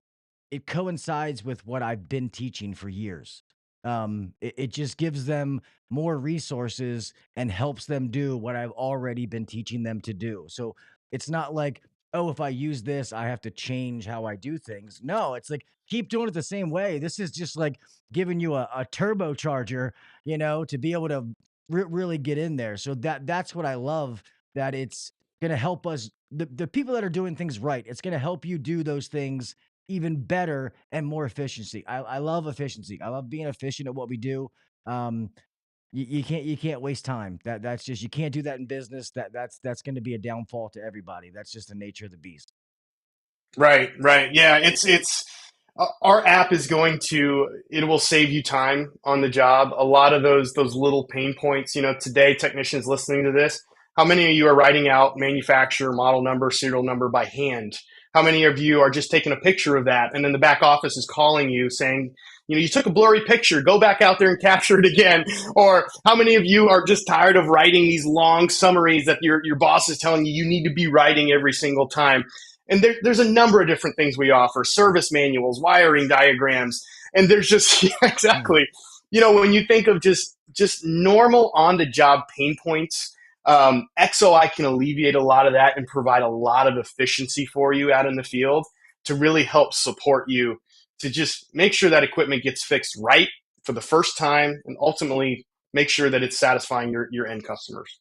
coincides with what I've been teaching for years. It just gives them more resources and helps them do what I've already been teaching them to do. So it's not like, oh, if I use this, I have to change how I do things. No, it's like, keep doing it the same way. This is just like giving you a turbocharger, to be able to really get in there. So that's what I love that it's going to help us, the people that are doing things right, it's going to help you do those things even better and more efficiency. I love efficiency. I love being efficient at what we do. Um, you can't waste time. That's just, you can't do that in business. That's going to be a downfall to everybody. That's just the nature of the beast. Right, right. Yeah, it's our app is it will save you time on the job. A lot of those little pain points, today technicians listening to this, how many of you are writing out manufacturer, model number, serial number by hand? How many of you are just taking a picture of that and then the back office is calling you saying, you took a blurry picture, go back out there and capture it again? Or how many of you are just tired of writing these long summaries that your boss is telling you need to be writing every single time? And there's a number of different things we offer: service manuals, wiring diagrams, and there's just yeah, exactly. When you think of just normal on the job pain points, XOi can alleviate a lot of that and provide a lot of efficiency for you out in the field to really help support you to just make sure that equipment gets fixed right for the first time, and ultimately make sure that it's satisfying your end customers.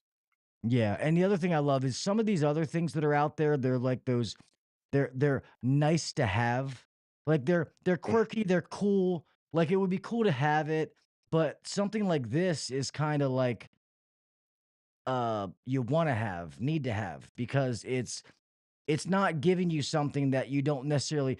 Yeah, and the other thing I love is some of these other things that are out there. They're like those. They're nice to have. Like they're quirky. They're cool. Like it would be cool to have it, but something like this is kind of like you want to have, need to have, because it's not giving you something that you don't necessarily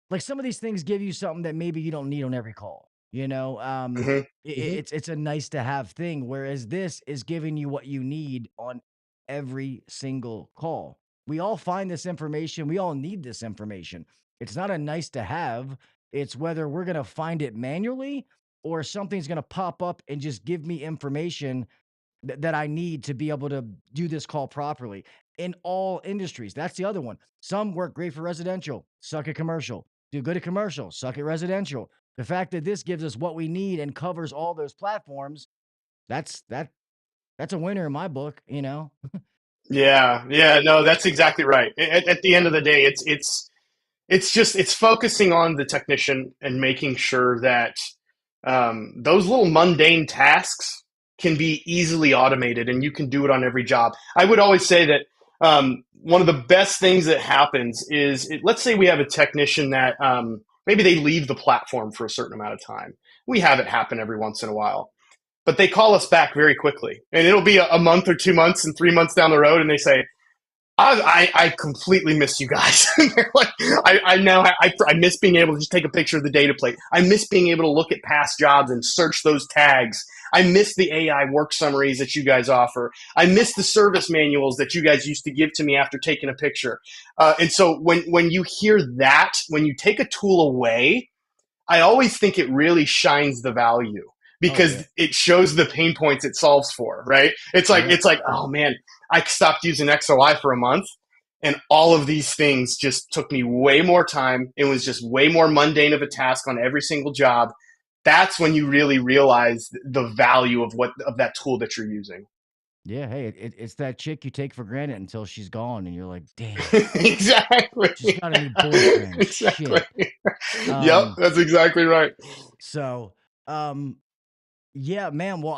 like. Some of these things give you something that maybe you don't need on every call. Mm-hmm. It's a nice to have thing, whereas this is giving you what you need on every single call. We all find this information. We all need this information. It's not a nice to have. It's whether we're going to find it manually or something's going to pop up and just give me information that I need to be able to do this call properly in all industries. That's the other one. Some work great for residential, suck at commercial. Do good at commercial, suck at residential. The fact that this gives us what we need and covers all those platforms, that's a winner in my book, Yeah, yeah, no, that's exactly right. At the end of the day, it's focusing on the technician and making sure that those little mundane tasks can be easily automated, and you can do it on every job. I would always say that one of the best things that happens is, let's say we have a technician that maybe they leave the platform for a certain amount of time. We have it happen every once in a while, but they call us back very quickly, and it'll be a month or 2 months and 3 months down the road, and they say, I completely miss you guys. They're like, I miss being able to just take a picture of the data plate. I miss being able to look at past jobs and search those tags. I miss the AI work summaries that you guys offer. I miss the service manuals that you guys used to give to me after taking a picture. And so when you hear that, when you take a tool away, I always think it really shines the value, Oh yeah. because it shows the pain points it solves for, right? Yeah. It's like, oh man, I stopped using XOi for a month, and all of these things just took me way more time. It was just way more mundane of a task on every single job. That's when you really realize the value of that tool that you're using. Yeah, hey, it's that chick you take for granted until she's gone, and you're like, damn, Exactly. she's got a new boyfriend. Exactly. Shit. Yep, Um, that's exactly right. so, yeah, man. Well,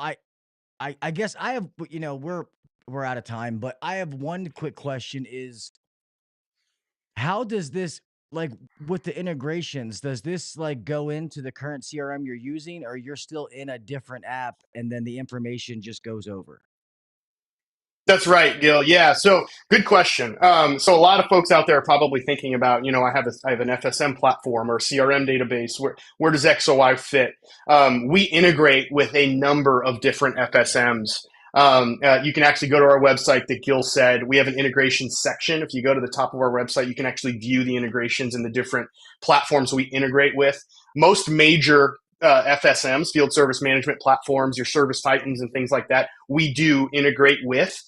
I guess I have, we're out of time, but I have one quick question: is how does this, like, with the integrations, does this like go into the current CRM you're using, or you're still in a different app and then the information just goes over? That's right, Gil. Yeah. So good question. So a lot of folks out there are probably thinking about, I have an FSM platform or CRM database. Where does XOi fit? We integrate with a number of different FSMs. You can actually go to our website that Gil said. We have an integration section. If you go to the top of our website, you can actually view the integrations and the different platforms we integrate with. Most major FSMs, field service management platforms, your service titans and things like that, we do integrate with.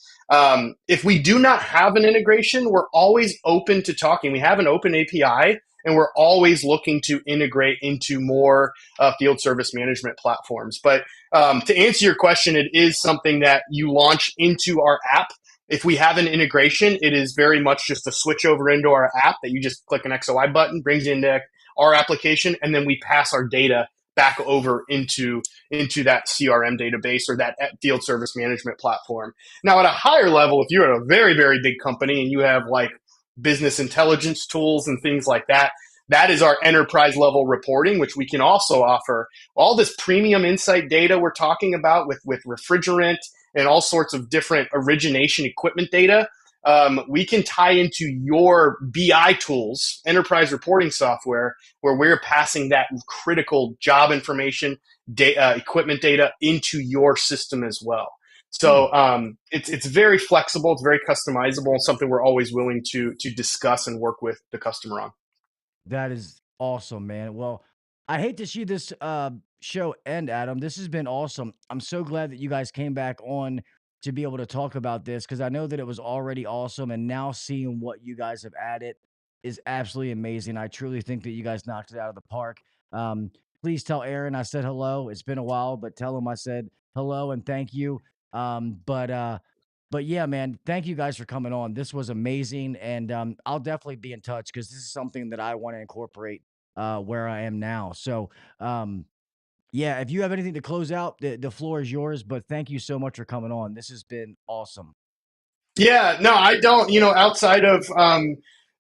If we do not have an integration, we're always open to talking. We have an open API, and we're always looking to integrate into more field service management platforms. But to answer your question, it is something that you launch into our app. If we have an integration, it is very much just a switch over into our app that you just click an XOi button, brings you into our application, and then we pass our data back over into that CRM database or that field service management platform. Now, at a higher level, if you're at a very, very big company and you have like business intelligence tools and things like that, that is our enterprise level reporting, which we can also offer. All this premium insight data we're talking about with refrigerant and all sorts of different origination equipment data, we can tie into your BI tools, enterprise reporting software, where we're passing that critical job information, equipment data into your system as well. So it's very flexible, it's very customizable, and something we're always willing to discuss and work with the customer on. That is awesome, man. Well, I hate to see this show end, Adam. This has been awesome. I'm so glad that you guys came back on to be able to talk about this, because I know that it was already awesome. And now seeing what you guys have added is absolutely amazing. I truly think that you guys knocked it out of the park. Um, Please tell Aaron I said hello. It's been a while, but tell him I said hello and thank you. Um, but uh, but yeah, man, thank you guys for coming on. This was amazing, and I'll definitely be in touch because this is something that I want to incorporate where I am now. So, um, yeah, if you have anything to close out, the floor is yours. But thank you so much for coming on. This has been awesome. Yeah, no, I don't. Outside of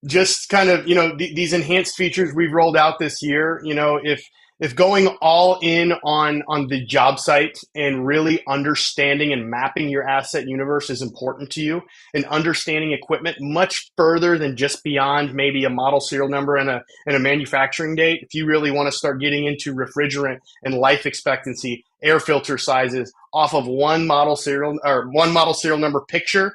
just kind of these enhanced features we've rolled out this year. If going all in on the job site and really understanding and mapping your asset universe is important to you, and understanding equipment much further than just beyond maybe a model serial number and a manufacturing date. If you really want to start getting into refrigerant and life expectancy, air filter sizes off of one model serial number picture,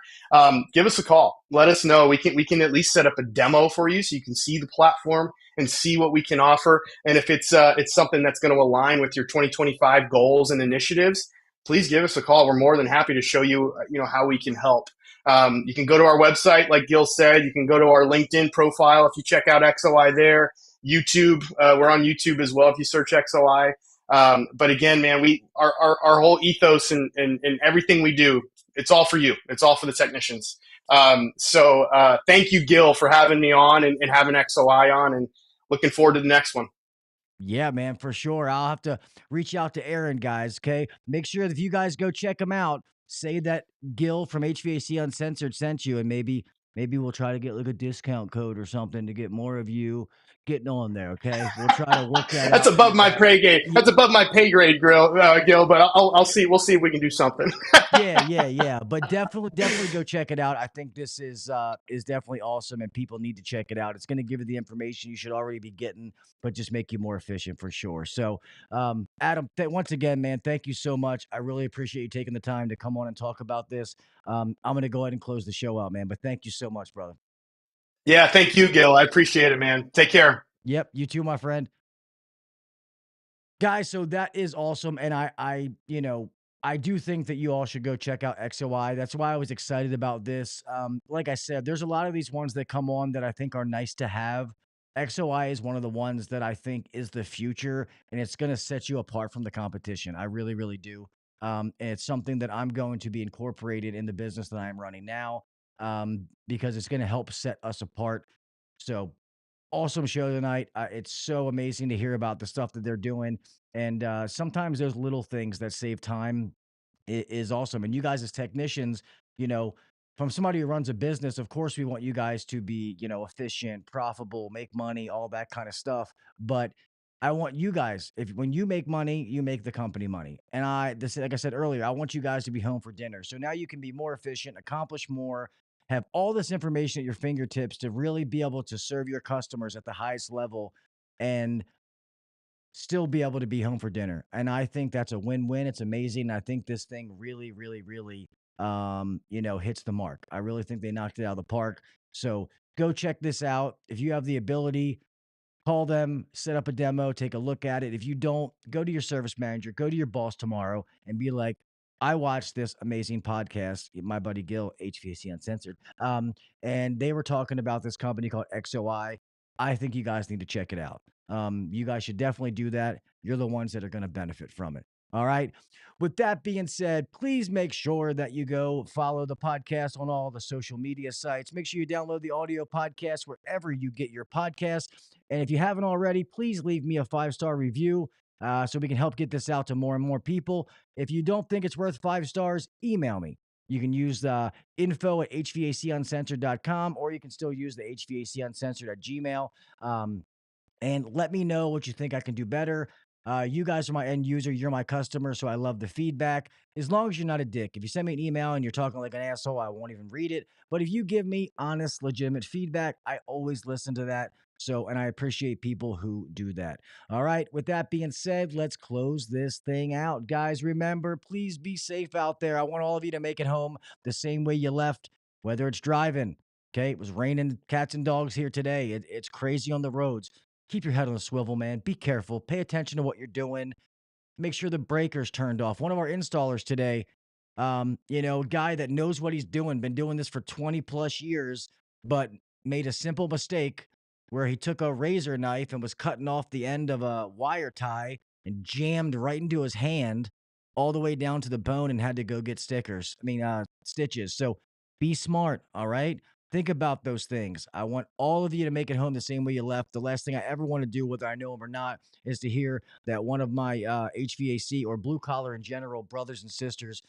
give us a call. Let us know. We can at least set up a demo for you so you can see the platform and see what we can offer. And if it's something that's going to align with your 2025 goals and initiatives, please give us a call. We're more than happy to show you how we can help. You can go to our website, like Gil said. You can go to our LinkedIn profile if you check out XOi there. YouTube, we're on YouTube as well if you search XOi. But again, man, our whole ethos and everything we do, it's all for you. It's all for the technicians. So thank you, Gil, for having me on and having XOi on, and looking forward to the next one. Yeah, man, for sure. I'll have to reach out to Aaron, guys. Okay, make sure that if you guys go check him out, say that Gil from HVAC Uncensored sent you, and maybe we'll try to get like a discount code or something to get more of you getting on there. Okay, we'll try to work that That's out for above you my guys. pay grade. Yeah, That's above my pay grade, Gil. But I'll see. We'll see if we can do something. yeah. But definitely go check it out. I think this is definitely awesome, and people need to check it out. It's going to give you the information you should already be getting, but just make you more efficient for sure. So, Adam, once again, man, thank you so much. I really appreciate you taking the time to come on and talk about this. I'm going to go ahead and close the show out, man. But thank you so much, brother. Yeah, thank you, Gil. I appreciate it, man. Take care. Yep, you too, my friend. Guys, so that is awesome, and I do think that you all should go check out XOi. That's why I was excited about this. Like I said, there's a lot of these ones that come on that I think are nice to have. XOi is one of the ones that I think is the future, and it's going to set you apart from the competition. I really, really do. And it's something that I'm going to be incorporated in the business that I'm running now, because it's going to help set us apart. So awesome show tonight. It's so amazing to hear about the stuff that they're doing. And sometimes those little things that save time is awesome. And you guys, as technicians, from somebody who runs a business, of course, we want you guys to be, efficient, profitable, make money, all that kind of stuff. But I want you guys, if when you make money, you make the company money. And like I said earlier, I want you guys to be home for dinner. So now you can be more efficient, accomplish more, have all this information at your fingertips to really be able to serve your customers at the highest level and still be able to be home for dinner. And I think that's a win-win. It's amazing. I think this thing really, really, really, hits the mark. I really think they knocked it out of the park. So go check this out. If you have the ability, call them, set up a demo, take a look at it. If you don't, go to your service manager, go to your boss tomorrow and be like, I watched this amazing podcast, my buddy Gil, HVAC Uncensored, and they were talking about this company called XOi. I think you guys need to check it out. You guys should definitely do that. You're the ones that are going to benefit from it. All right. With that being said, please make sure that you go follow the podcast on all the social media sites. Make sure you download the audio podcast wherever you get your podcasts. And if you haven't already, please leave me a 5-star review. so we can help get this out to more and more people. If you don't think it's worth 5 stars, email me. You can use the info at HVACuncensored.com, or you can still use the HVAC Uncensored at Gmail. And let me know what you think I can do better. You guys are my end user. You're my customer, so I love the feedback. As long as you're not a dick. If you send me an email and you're talking like an asshole, I won't even read it. But if you give me honest, legitimate feedback, I always listen to that. So, and I appreciate people who do that. All right. With that being said, let's close this thing out. Guys, remember, please be safe out there. I want all of you to make it home the same way you left, whether it's driving. Okay. It was raining cats and dogs here today. It's crazy on the roads. Keep your head on a swivel, man. Be careful. Pay attention to what you're doing. Make sure the breaker's turned off. One of our installers today, a guy that knows what he's doing, been doing this for 20 plus years, but made a simple mistake where he took a razor knife and was cutting off the end of a wire tie and jammed right into his hand all the way down to the bone and had to go get stitches. So be smart, all right? Think about those things. I want all of you to make it home the same way you left. The last thing I ever want to do, whether I know him or not, is to hear that one of my HVAC or blue collar in general brothers and sisters,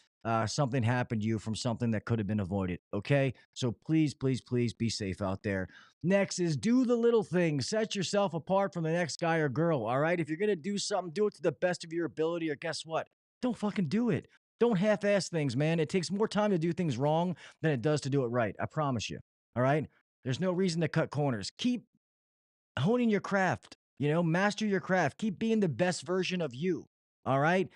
something happened to you from something that could have been avoided. Okay? So please, please, please be safe out there. Next is do the little things. Set yourself apart from the next guy or girl. All right? If you're going to do something, do it to the best of your ability, or guess what? Don't fucking do it. Don't half ass things, man. It takes more time to do things wrong than it does to do it right. I promise you. All right. There's no reason to cut corners. Keep honing your craft, master your craft. Keep being the best version of you. All right.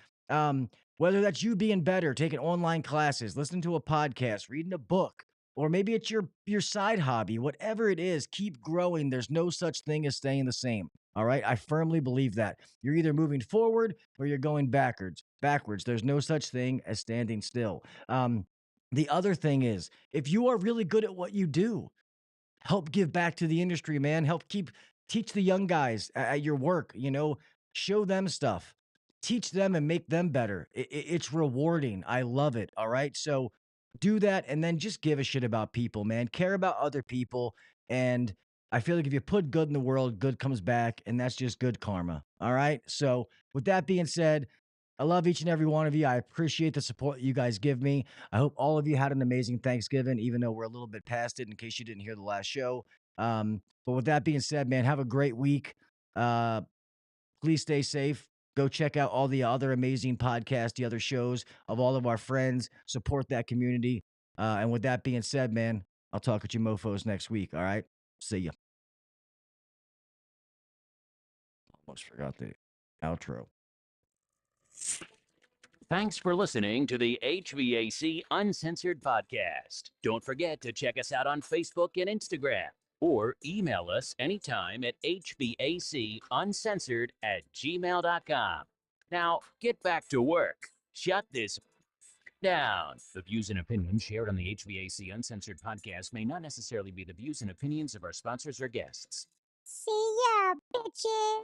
Whether that's you being better, taking online classes, listening to a podcast, reading a book, or maybe it's your side hobby, whatever it is, keep growing. There's no such thing as staying the same. All right. I firmly believe that. You're either moving forward or you're going backwards. There's no such thing as standing still. The other thing is, if you are really good at what you do, help give back to the industry, man. Teach the young guys at your work, show them stuff, teach them and make them better. It's rewarding. I love it. All right. So do that. And then just give a shit about people, man. Care about other people. And I feel like if you put good in the world, good comes back. And that's just good karma. All right. So with that being said, I love each and every one of you. I appreciate the support you guys give me. I hope all of you had an amazing Thanksgiving, even though we're a little bit past it in case you didn't hear the last show. But with that being said, man, have a great week. Please stay safe. Go check out all the other amazing podcasts, the other shows of all of our friends. Support that community. And with that being said, man, I'll talk with you mofos next week. All right? See ya. Almost forgot the outro. Thanks for listening to the HVAC Uncensored Podcast. Don't forget to check us out on Facebook and Instagram, or email us anytime at hvacuncensored@gmail.com. Now, get back to work. Shut this down. The views and opinions shared on the HVAC Uncensored Podcast may not necessarily be the views and opinions of our sponsors or guests. See ya, bitches.